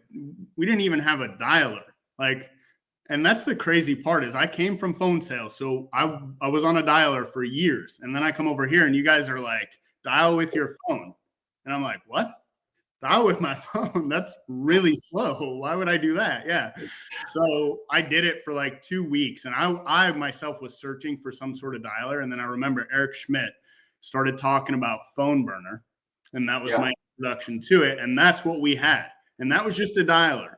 we didn't even have a dialer. And that's the crazy part is I came from phone sales. So I was on a dialer for years. And then I come over here and you guys are like, dial with your phone. And I'm like, what? Dial with my phone? That's really slow. Why would I do that? Yeah. So I did it for 2 weeks. And I myself was searching for some sort of dialer. And then I remember Eric Schmidt started talking about Phone Burner. And that was my introduction to it. And that's what we had. And that was just a dialer.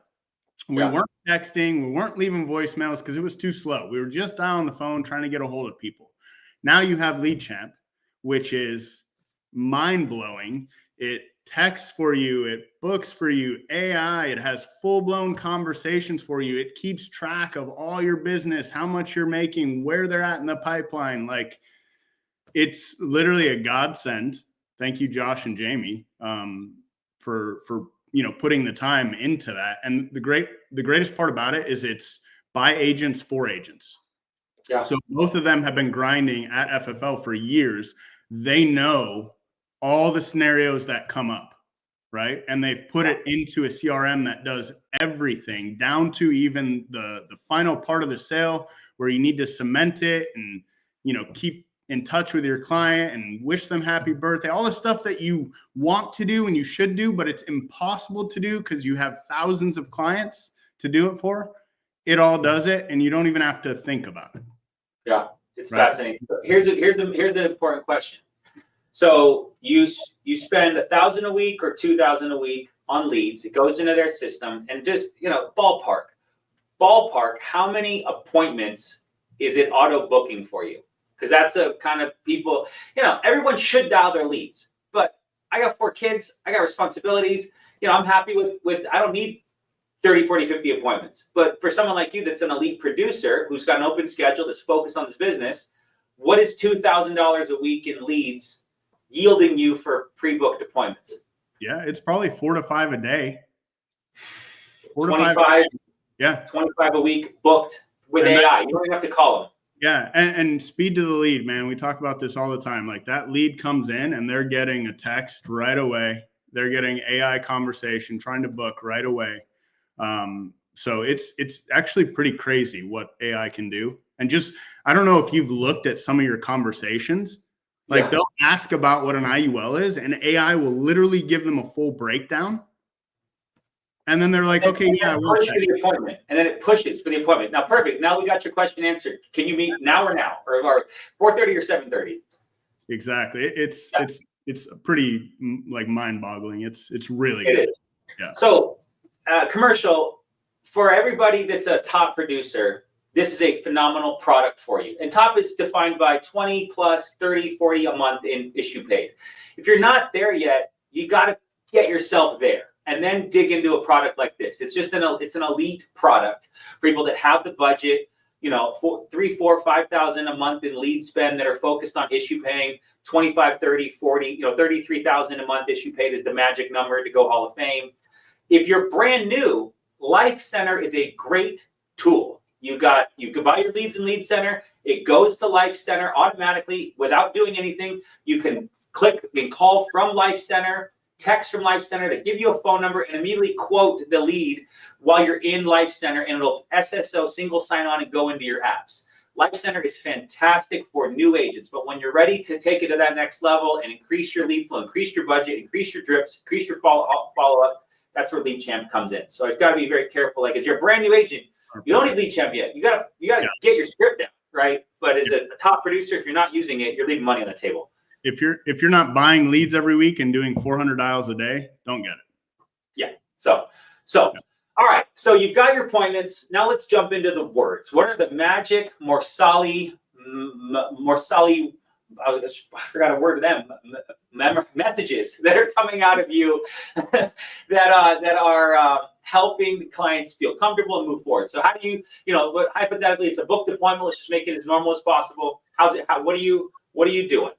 We weren't texting. We weren't leaving voicemails because it was too slow. We were just dialing the phone trying to get a hold of people. Now you have Lead Champ, which is mind-blowing. It texts for you. It books for you. AI. It has full-blown conversations for you. It keeps track of all your business, how much you're making, where they're at in the pipeline. It's literally a godsend. Thank you, Josh and Jamie, for putting the time into that. And the greatest part about it is it's by agents for agents. Yeah. So both of them have been grinding at FFL for years. They know all the scenarios that come up, right? And they've put it into a CRM that does everything down to even the final part of the sale where you need to cement it and, keep in touch with your client and wish them happy birthday, all the stuff that you want to do and you should do, but it's impossible to do because you have thousands of clients to do it for. It all does it, and you don't even have to think about it. Yeah, it's fascinating. Here's the important question. So you spend $1,000 a week or $2,000 a week on leads. It goes into their system, and just ballpark. How many appointments is it auto booking for you? because that's a kind of people, everyone should dial their leads. But I got 4 kids, I got responsibilities. I'm happy with I don't need 30, 40, 50 appointments. But for someone like you that's an elite producer who's got an open schedule, that's focused on this business, what is $2,000 a week in leads yielding you for pre-booked appointments? Yeah, it's probably 4 to 5 a day. 25, yeah, 25 a week booked with AI. You don't even have to call them. Yeah, and speed to the lead, man. We talk about this all the time. Like that lead comes in and they're getting a text right away. They're getting AI conversation, trying to book right away. So it's actually pretty crazy what AI can do. And just, I don't know if you've looked at some of your conversations. Like they'll ask about what an IUL is, and AI will literally give them a full breakdown. And then they're like, okay, yeah, I want push for the appointment. And then it pushes for the appointment. Now, perfect. Now we got your question answered. Can you meet now or 4:30 or 7:30? Exactly. It's pretty like mind-boggling. It's really good. It is. Yeah. So commercial for everybody that's a top producer, this is a phenomenal product for you. And top is defined by 20 plus 30, 40 a month in issue paid. If you're not there yet, you got to get yourself there. And then dig into a product like this. It's just it's an elite product for people that have the budget, $3,000, $4,000, $5,000 a month in lead spend that are focused on issue paying, 25, 30, 40, $33,000 a month issue paid is the magic number to go Hall of Fame. If you're brand new, Life Center is a great tool. You can buy your leads in Lead Center. It goes to Life Center automatically without doing anything. You can call from Life Center, text from Life Center, they give you a phone number and immediately quote the lead while you're in Life Center, and it'll SSO single sign on and go into your apps. Life Center is fantastic for new agents, but when you're ready to take it to that next level and increase your lead flow, increase your budget, increase your drips, increase your follow-up, that's where Lead Champ comes in. So you've got to be very careful. Like as you're a brand new agent, you don't need Lead Champ yet. You gotta get your script down, right? But as a top producer, if you're not using it, you're leaving money on the table. If you're not buying leads every week and doing 400 dials a day, don't get it. Yeah. So all right. So you've got your appointments. Now let's jump into the words. What are the magic Mourssali? I forgot a word of them. Messages that are coming out of you that are helping the clients feel comfortable and move forward. So how do you, hypothetically, it's a booked appointment. Let's just make it as normal as possible. What are you doing?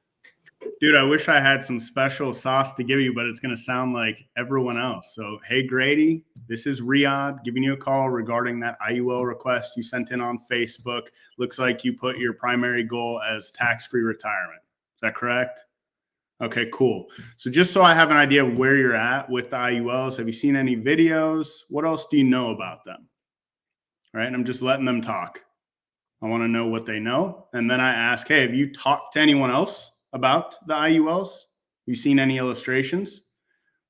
Dude, I wish I had some special sauce to give you, but it's going to sound like everyone else. So, hey, Grady, this is Riad giving you a call regarding that IUL request you sent in on Facebook. Looks like you put your primary goal as tax-free retirement. Is that correct? Okay, cool. So just so I have an idea of where you're at with the IULs, have you seen any videos? What else do you know about them? All right, and I'm just letting them talk. I want to know what they know. And then I ask, hey, have you talked to anyone else about the IULs? Have you seen any illustrations?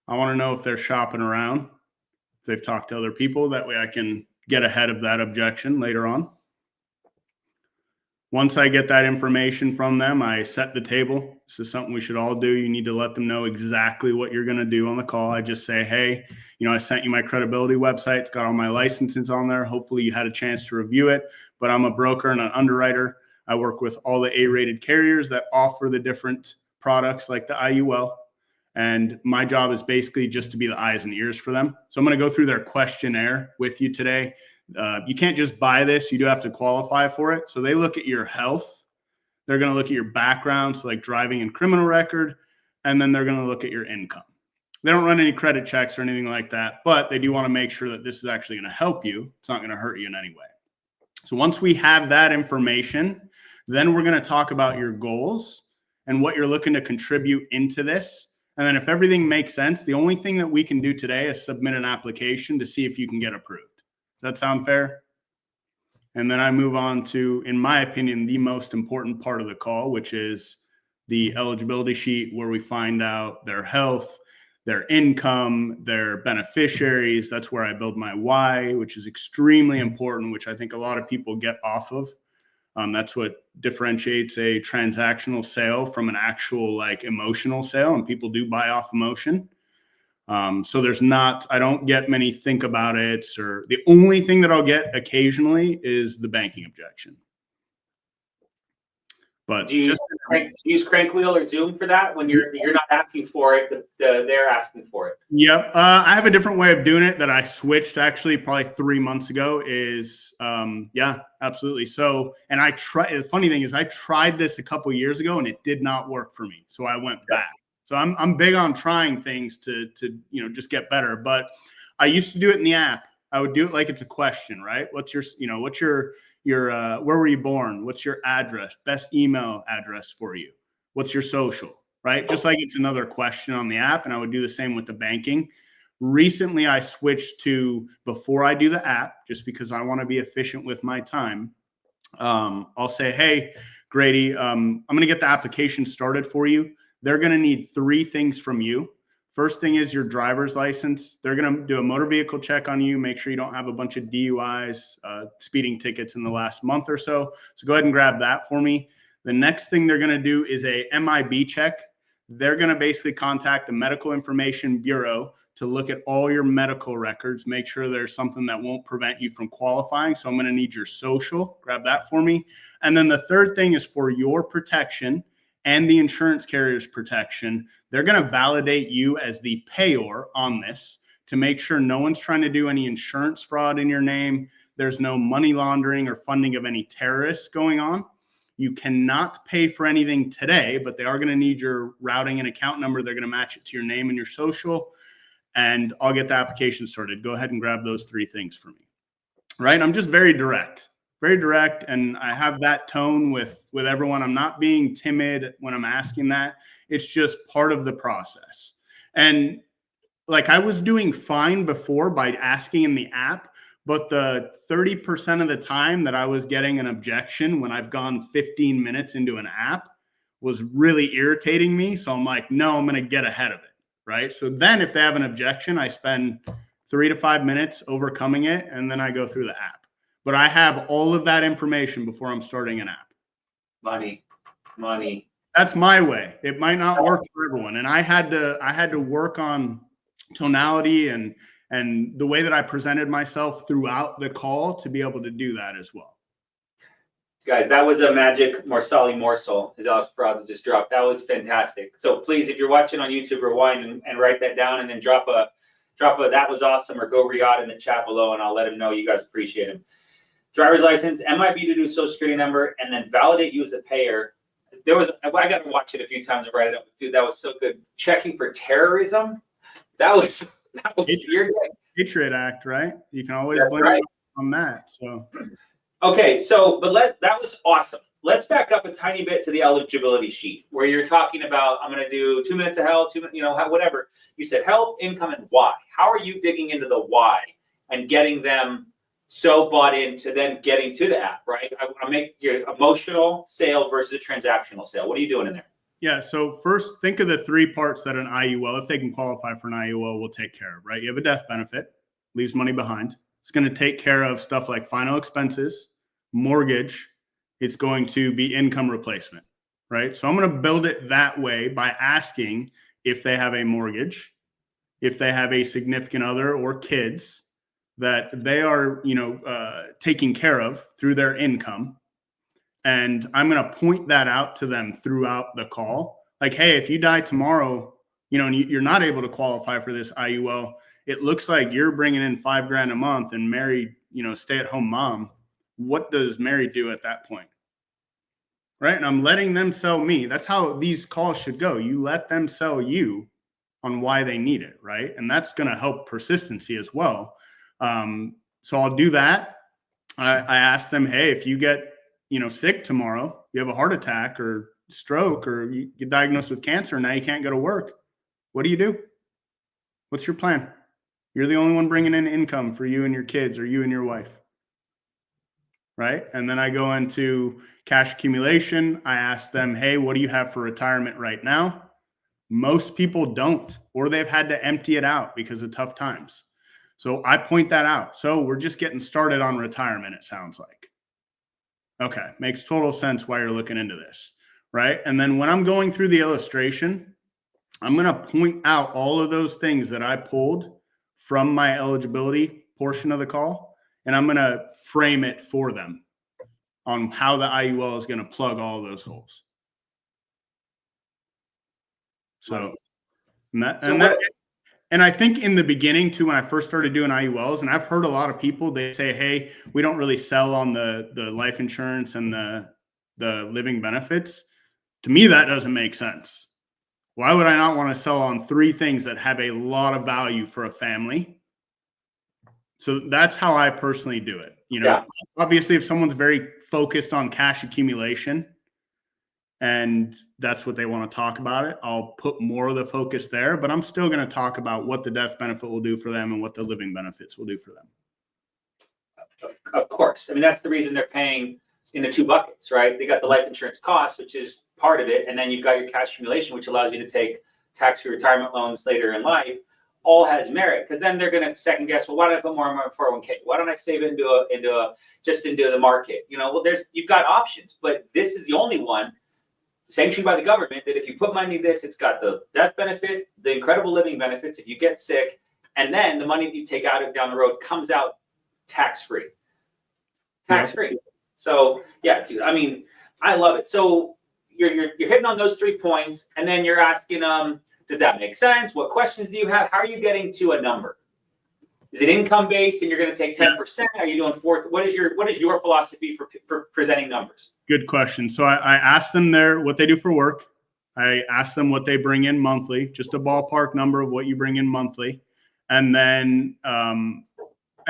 I want to know if they're shopping around, if they've talked to other people. That way I can get ahead of that objection later on. Once I get that information from them, I set the table. This is something we should all do. You need to let them know exactly what you're going to do on the call. I just say, hey, I sent you my credibility website. It's got all my licenses on there. Hopefully you had a chance to review it, but I'm a broker and an underwriter. I work with all the A-rated carriers that offer the different products like the IUL. And my job is basically just to be the eyes and ears for them. So I'm going to go through their questionnaire with you today. You can't just buy this. You do have to qualify for it. So they look at your health. They're going to look at your background, so like driving and criminal record. And then they're going to look at your income. They don't run any credit checks or anything like that, but they do want to make sure that this is actually going to help you. It's not going to hurt you in any way. So once we have that information, then we're going to talk about your goals and what you're looking to contribute into this. And then if everything makes sense, the only thing that we can do today is submit an application to see if you can get approved. Does that sound fair? And then I move on to, in my opinion, the most important part of the call, which is the eligibility sheet, where we find out their health, their income, their beneficiaries. That's where I build my why, which is extremely important, which I think a lot of people get off of. That's what differentiates a transactional sale from an actual like emotional sale, and people do buy off emotion. So I don't get many think about it, or the only thing that I'll get occasionally is the banking objection. But Do you use Crankwheel or Zoom for that when you're not asking for it, they're asking for it? Yep. I have a different way of doing it that I switched actually probably 3 months ago is, yeah, absolutely. So, and the funny thing is I tried this a couple years ago and it did not work for me. So I went back. So I'm big on trying things to, just get better. But I used to do it in the app. I would do it like it's a question, right? What's your, where were you born? What's your address? Best email address for you? What's your social? Right? Just like it's another question on the app. And I would do the same with the banking. Recently, I switched to before I do the app, just because I want to be efficient with my time. I'll say, hey, Grady, I'm going to get the application started for you. They're going to need 3 things from you. First thing is your driver's license. They're going to do a motor vehicle check on you, make sure you don't have a bunch of DUIs, speeding tickets in the last month or so. So go ahead and grab that for me. The next thing they're going to do is a MIB check. They're going to basically contact the Medical Information Bureau to look at all your medical records, make sure there's something that won't prevent you from qualifying. So I'm going to need your social. Grab that for me. And then the third thing is for your protection and the insurance carrier's protection. They're going to validate you as the payor on this to make sure no one's trying to do any insurance fraud in your name. There's no money laundering or funding of any terrorists going on. You cannot pay for anything today, but they are going to need your routing and account number. They're going to match it to your name and your social, and I'll get the application started. Go ahead and grab those 3 things for me. Right? I'm just very direct, and I have that tone with everyone. I'm not being timid when I'm asking that. It's just part of the process. And like I was doing fine before by asking in the app, but the 30% of the time that I was getting an objection when I've gone 15 minutes into an app was really irritating me. So I'm like, no, I'm going to get ahead of it. Right. So then if they have an objection, I spend 3 to 5 minutes overcoming it, and then I go through the app. But I have all of that information before I'm starting an app. Money. That's my way. It might not work for everyone. And I had to work on tonality and the way that I presented myself throughout the call to be able to do that as well. Guys, that was a magic Mourssali morsel, as Alex Peraza just dropped. That was fantastic. So please, if you're watching on YouTube, rewind and write that down, and then drop a that was awesome, or go Riad in the chat below, and I'll let him know you guys appreciate him. Driver's license, MIB to do social security number, and then validate you as a payer. I got to watch it a few times and write it up. Dude, that was so good. Checking for terrorism. That was your day. Patriot Act, right? You can always blame it on that. So, okay, that was awesome. Let's back up a tiny bit to the eligibility sheet where you're talking about, I'm going to do 2 minutes of health, whatever. You said health, income, and why. How are you digging into the why and getting them so bought into then getting to the app, right? I make your emotional sale versus a transactional sale. What are you doing in there? Yeah. So first, think of the 3 parts that an IUL, if they can qualify for an IUL, will take care of, right? You have a death benefit, leaves money behind. It's going to take care of stuff like final expenses, mortgage. It's going to be income replacement, right? So I'm going to build it that way by asking if they have a mortgage, if they have a significant other or kids that they are, taking care of through their income. And I'm going to point that out to them throughout the call. Like, hey, if you die tomorrow, and you're not able to qualify for this IUL, it looks like you're bringing in $5,000 a month, and Mary, stay-at-home mom. What does Mary do at that point? Right? And I'm letting them sell me. That's how these calls should go. You let them sell you on why they need it, right? And that's going to help persistency as well. So I'll do that. I ask them, hey, if you get sick tomorrow, you have a heart attack or stroke, or you get diagnosed with cancer, and now you can't go to work, what do? What's your plan? You're the only one bringing in income for you and your kids, or you and your wife, right? And then I go into cash accumulation. I ask them, hey, what do you have for retirement right now? Most people don't, or they've had to empty it out because of tough times. So I point that out. So we're just getting started on retirement, it sounds like. Okay, makes total sense why you're looking into this, right? And then when I'm going through the illustration, I'm going to point out all of those things that I pulled from my eligibility portion of the call, and I'm going to frame it for them. on how the IUL is going to plug all of those holes. So, and I think in the beginning too, when I first started doing IULs, and I've heard a lot of people, they say, hey, we don't really sell on the life insurance and the living benefits. To me, that doesn't make sense. Why would I not want to sell on 3 things that have a lot of value for a family? So that's how I personally do it. Obviously, if someone's very focused on cash accumulation and that's what they want to talk about it, I'll put more of the focus there, but I'm still going to talk about what the death benefit will do for them and what the living benefits will do for them. Of course. I mean, that's the reason they're paying in the 2 buckets, right? They got the life insurance cost, which is part of it. And then you've got your cash accumulation, which allows you to take tax-free retirement loans later in life. All has merit, because then they're going to second guess, well, why don't I put more in my 401k? Why don't I save it into the market? Well, you've got options, but this is the only one sanctioned by the government that if you put money in this, it's got the death benefit, the incredible living benefits if you get sick, and then the money that you take out of down the road comes out tax-free. Tax-free. So yeah, dude, I mean, I love it. So you're hitting on those 3 points, and then you're asking does that make sense? What questions do you have? How are you getting to a number? Is it income based and you're going to take 10%? Are you doing 4? What is your philosophy for presenting numbers? Good question. So I asked them what they do for work. I asked them what they bring in monthly, just a ballpark number of what you bring in monthly. And then, and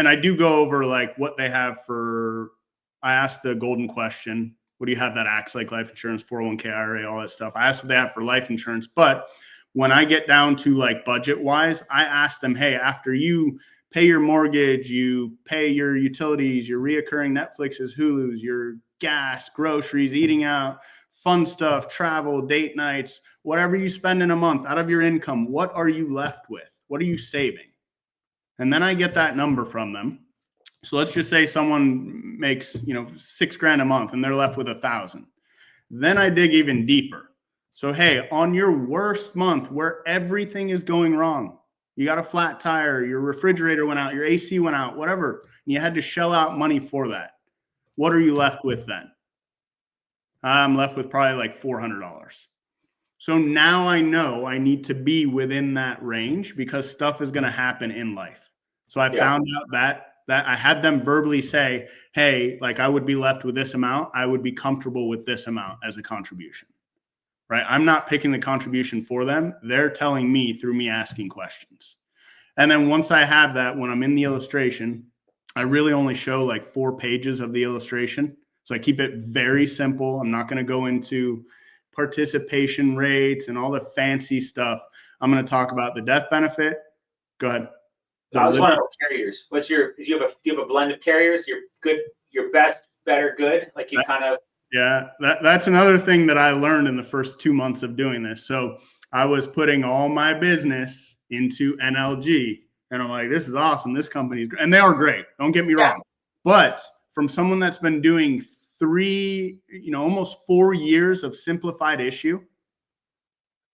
I do go over like what they have I asked the golden question. What do you have that acts like life insurance, 401k, IRA, all that stuff? I asked what they have for life insurance. But when I get down to like budget wise, I ask them, hey, after you pay your mortgage, you pay your utilities, your reoccurring Netflixes, Hulus, your gas, groceries, eating out, fun stuff, travel, date nights, whatever you spend in a month out of your income, what are you left with? What are you saving? And then I get that number from them. So let's just say someone makes, $6,000 a month and they're left with 1,000. Then I dig even deeper. So, hey, on your worst month where everything is going wrong, you got a flat tire, your refrigerator went out, your AC went out, whatever, and you had to shell out money for that. What are you left with then? I'm left with probably like $400. So now I know I need to be within that range because stuff is going to happen in life. So I found out that I had them verbally say, hey, like I would be left with this amount. I would be comfortable with this amount as a contribution. Right? I'm not picking the contribution for them. They're telling me through me asking questions. And then once I have that, when I'm in the illustration, I really only show like 4 pages of the illustration. So I keep it very simple. I'm not going to go into participation rates and all the fancy stuff. I'm going to talk about the death benefit. Go ahead. I was wondering about carriers. Do you have a blend of carriers? Your good, your best, better, good? Like you kind of. Yeah, that's another thing that I learned in the first 2 months of doing this. So I was putting all my business into NLG, and I'm like, this is awesome. This company's great. And they are great. Don't get me wrong. But from someone that's been doing 3, almost 4 years of simplified issue,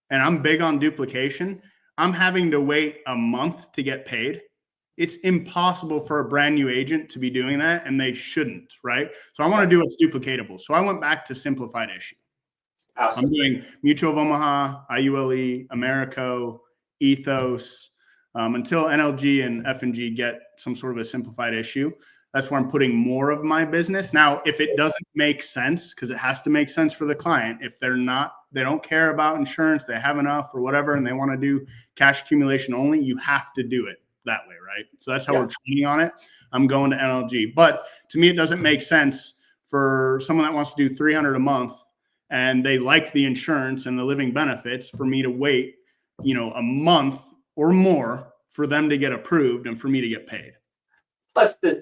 and I'm big on duplication, I'm having to wait a month to get paid. It's impossible for a brand new agent to be doing that, and they shouldn't, right? So I want to do what's duplicatable. So I went back to simplified issue. Awesome. I'm doing Mutual of Omaha, IULE, Americo, Ethos, until NLG and F&G get some sort of a simplified issue. That's where I'm putting more of my business. Now, if it doesn't make sense, because it has to make sense for the client, if they don't care about insurance, they have enough or whatever, and they want to do cash accumulation only, you have to do it that way, right? So that's how we're training on it. I'm going to NLG. But to me, it doesn't make sense for someone that wants to do $300 a month and they like the insurance and the living benefits for me to wait, a month or more for them to get approved and for me to get paid. Plus the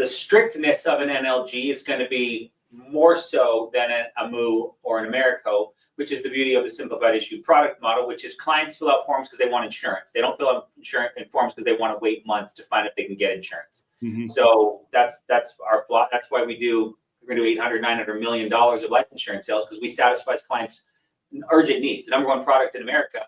strictness of an NLG is going to be more so than a MU or an Americo, which is the beauty of the simplified issue product model, which is clients fill out forms because they want insurance. They don't fill out insurance forms because they want to wait months to find if they can get insurance. Mm-hmm. So that's our plot. That's why we're going to do $800-900 million of life insurance sales, because we satisfy clients' urgent needs. The number one product in America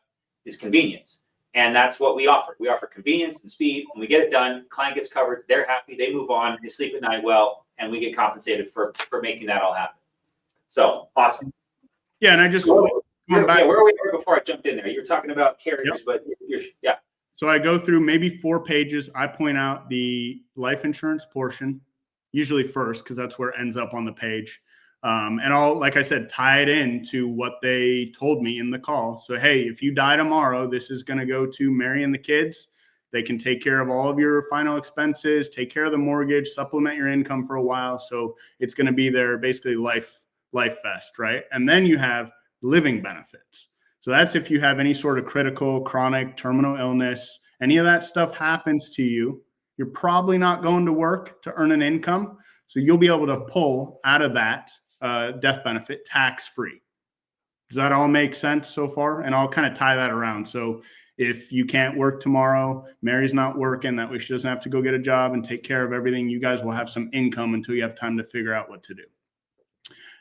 is convenience. And that's what we offer. We offer convenience and speed. When we get it done, client gets covered, they're happy, they move on, they sleep at night well, and we get compensated for making that all happen. So awesome. Yeah, and I just Where back. were we before I jumped in there? You were talking about carriers, but yeah. So I go through maybe 4 pages. I point out the life insurance portion, usually first, because that's where it ends up on the page. And I'll, like I said, tie it into what they told me in the call. So, hey, if you die tomorrow, this is going to go to Mary and the kids. They can take care of all of your final expenses, take care of the mortgage, supplement your income for a while. So it's going to be their basically life vest, right? And then you have living benefits. So that's if you have any sort of critical, chronic, terminal illness, any of that stuff happens to you, you're probably not going to work to earn an income. So you'll be able to pull out of that death benefit tax-free. Does that all make sense so far? And I'll kind of tie that around. So if you can't work tomorrow, Mary's not working, that way she doesn't have to go get a job and take care of everything. You guys will have some income until you have time to figure out what to do.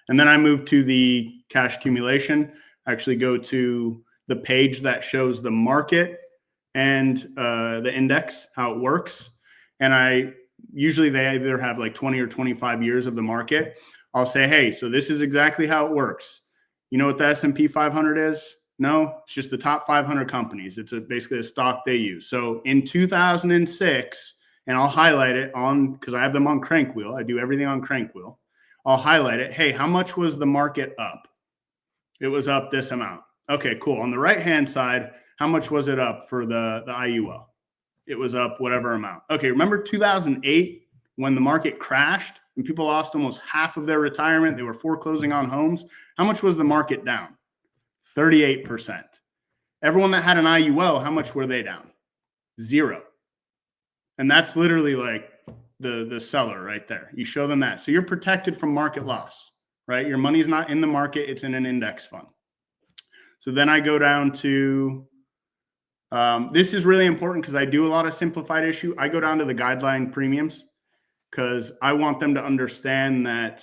And then I move to the cash accumulation. I actually go to the page that shows the market and the index, how it works. And usually they either have like 20 or 25 years of the market. I'll say, hey, so this is exactly how it works. You know what the S&P 500 is? No, it's just the top 500 companies. It's basically a stock they use. So in 2006, and I'll highlight it because I have them on Crankwheel. I do everything on Crankwheel. I'll highlight it. Hey, how much was the market up? It was up this amount. Okay, cool. On the right-hand side, how much was it up for the IUL? It was up whatever amount. Okay, remember 2008 when the market crashed and people lost almost half of their retirement? They were foreclosing on homes. How much was the market down? 38%. Everyone that had an IUL, how much were they down? 0. And that's literally like the seller right there. You show them that. So you're protected from market loss, right? Your money's not in the market. It's in an index fund. So then I go down to, this is really important because I do a lot of simplified issue. I go down to the guideline premiums because I want them to understand that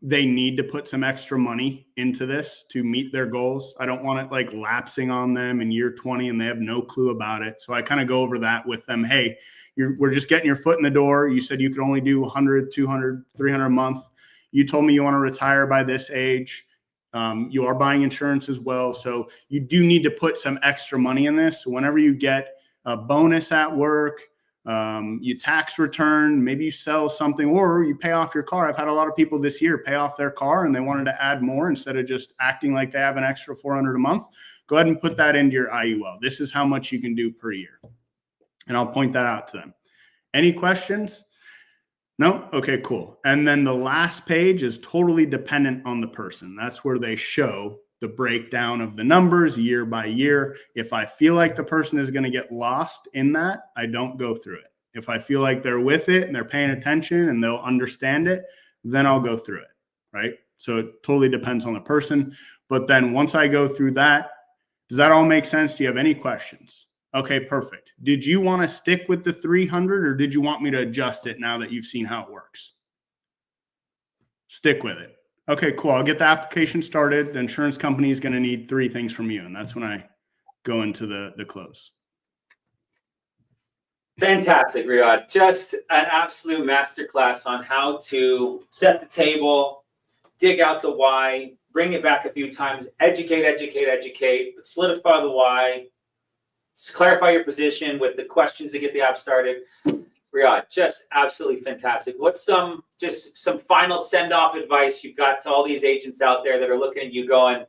they need to put some extra money into this to meet their goals. I don't want it like lapsing on them in year 20 and they have no clue about it. So I kind of go over that with them. Hey, we're just getting your foot in the door. You said you could only do 100, 200, 300 a month. You told me you want to retire by this age. You are buying insurance as well. So you do need to put some extra money in this. So whenever you get a bonus at work, you tax return, maybe you sell something or you pay off your car. I've had a lot of people this year pay off their car and they wanted to add more instead of just acting like they have an extra $400 a month. Go ahead and put that into your IUL. This is how much you can do per year. And I'll point that out to them. Any questions? No? Okay, cool. And then the last page is totally dependent on the person. That's where they show the breakdown of the numbers year by year. If I feel like the person is going to get lost in that, I don't go through it. If I feel like they're with it and they're paying attention and they'll understand it, then I'll go through it, right? So it totally depends on the person. But then once I go through that, does that all make sense? Do you have any questions? Okay, perfect. Did you want to stick with the 300 or did you want me to adjust it now that you've seen how it works? Stick with it. Okay, cool. I'll get the application started. The insurance company is going to need 3 things from you. And that's when I go into the close. Fantastic, Riad. Just an absolute masterclass on how to set the table, dig out the why, bring it back a few times, educate, but solidify the why, clarify your position with the questions to get the app started. Riad, just absolutely fantastic. What's some final send-off advice you've got to all these agents out there that are looking at you going,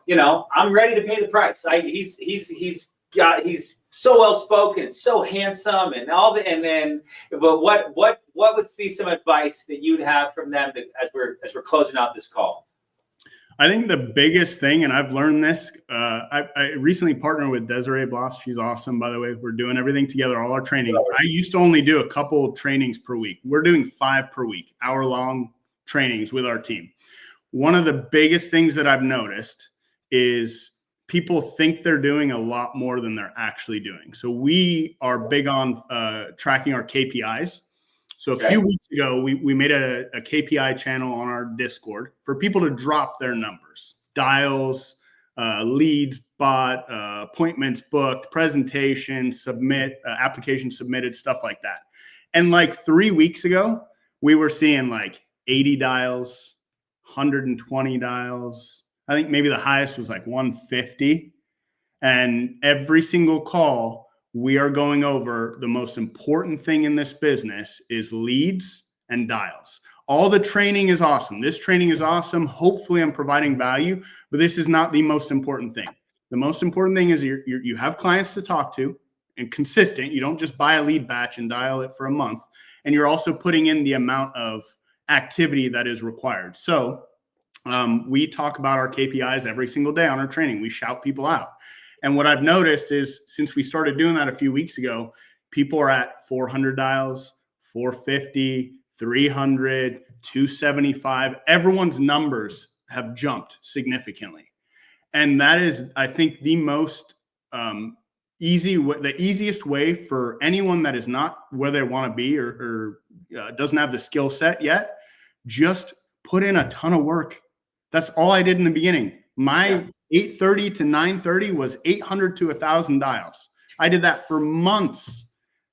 you know, I'm ready to pay the price. He's so well spoken, so handsome, and all the but what would be some advice that you'd have from them as we're closing out this call? I think the biggest thing, and I've learned this, I recently partnered with Desiree Bloss. She's awesome, by the way. We're doing everything together, all our training. I used to only do a couple trainings per week. We're doing 5 per week, hour-long trainings with our team. One of the biggest things that I've noticed is people think they're doing a lot more than they're actually doing. So we are big on tracking our KPIs. So a few weeks ago, we made a KPI channel on our Discord for people to drop their numbers, dials, leads, spot, appointments booked, presentations, applications submitted, stuff like that. And like 3 weeks ago, we were seeing like 80 dials, 120 dials. I think maybe the highest was like 150. And every single call, we are going over the most important thing in this business is leads and dials. All the training is awesome. This training is awesome. Hopefully I'm providing value, but this is not the most important thing. The most important thing is you have clients to talk to and consistent. You don't just buy a lead batch and dial it for a month. And you're also putting in the amount of activity that is required. So we talk about our KPIs every single day on our training. We shout people out. And what I've noticed is since we started doing that a few weeks ago, people are at 400 dials, 450, 300, 275. Everyone's numbers have jumped significantly. And that is, I think, the most the easiest way for anyone that is not where they want to be or doesn't have the skill set yet, just put in a ton of work. That's all I did in the beginning. My 8:30 to 9:30 was 800 to 1,000 dials. I did that for months.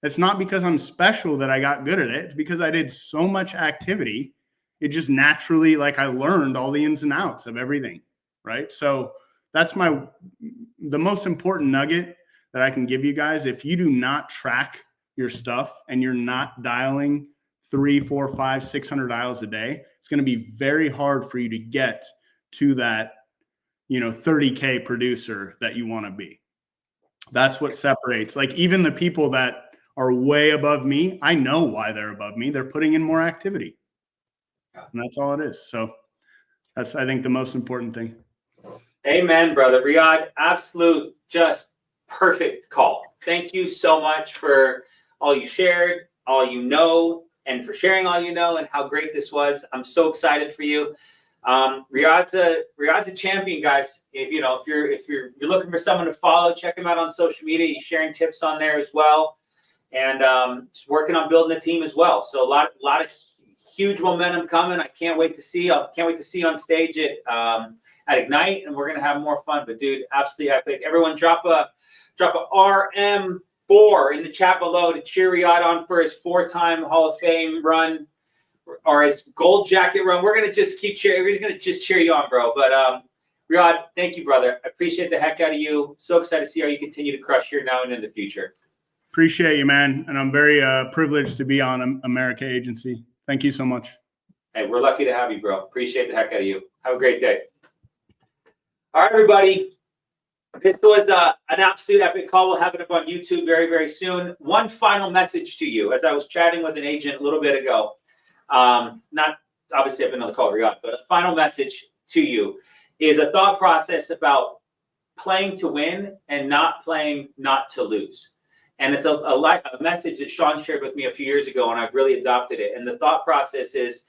It's not because I'm special that I got good at it. It's because I did so much activity. It just naturally, like I learned all the ins and outs of everything, right? So that's the most important nugget that I can give you guys. If you do not track your stuff and you're not dialing 300, 400, 500, 600 dials a day, it's going to be very hard for you to get to that, 30K producer that you want to be. That's what separates. Like even the people that are way above me, I know why they're above me. They're putting in more activity. And that's all it is. So that's, I think, the most important thing. Amen, brother. Riad, absolute, just perfect call. Thank you so much for all you shared, all you know, and for sharing all you know and how great this was. I'm so excited for you. Riad's a champion, guys. If you're looking for someone to follow, check him out on social media. He's sharing tips on there as well, and just working on building a team as well. So a lot of huge momentum coming. I can't wait to see you on stage at Ignite, and we're gonna have more fun. But dude, absolutely epic. Everyone, drop a RM4 in the chat below to cheer Riad on for his 4-time Hall of Fame run. Or his gold jacket run. We're gonna just keep cheering. We're gonna just cheer you on, bro. But Riad, thank you, brother. I appreciate the heck out of you. So excited to see how you continue to crush here now and in the future. Appreciate you, man. And I'm very privileged to be on America Agency. Thank you so much. Hey, we're lucky to have you, bro. Appreciate the heck out of you. Have a great day. All right, everybody. This was an absolute epic call. We'll have it up on YouTube very, very soon. One final message to you. As I was chatting with an agent a little bit ago, not obviously I've been on the call, Riad, but a final message to you is a thought process about playing to win and not playing not to lose. And it's a message that Sean shared with me a few years ago, and I've really adopted it. And the thought process is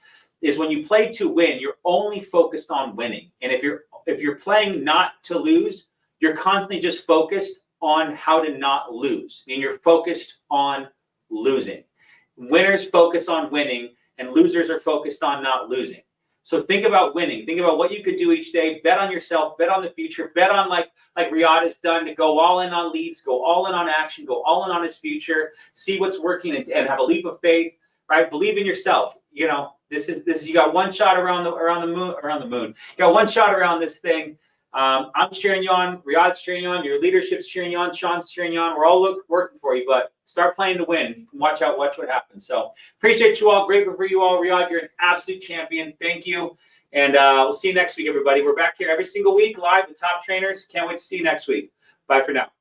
when you play to win, you're only focused on winning. And if you're playing not to lose, you're constantly just focused on how to not lose. I mean, you're focused on losing. Winners focus on winning, and losers are focused on not losing. So think about winning. Think about what you could do each day. Bet on yourself. Bet on the future. Bet on like Riad has done, to go all in on leads, go all in on action, go all in on his future. See what's working and have a leap of faith. Right? Believe in yourself. This is you got one shot around the moon. You got one shot around this thing. I'm cheering you on. Riad's cheering you on. Your leadership's cheering you on. Sean's cheering you on. We're all working for you, but start playing to win. Watch what happens. So appreciate you all. Grateful for you all. Riad, you're an absolute champion. Thank you. And we'll see you next week, everybody. We're back here every single week live with top trainers. Can't wait to see you next week. Bye for now.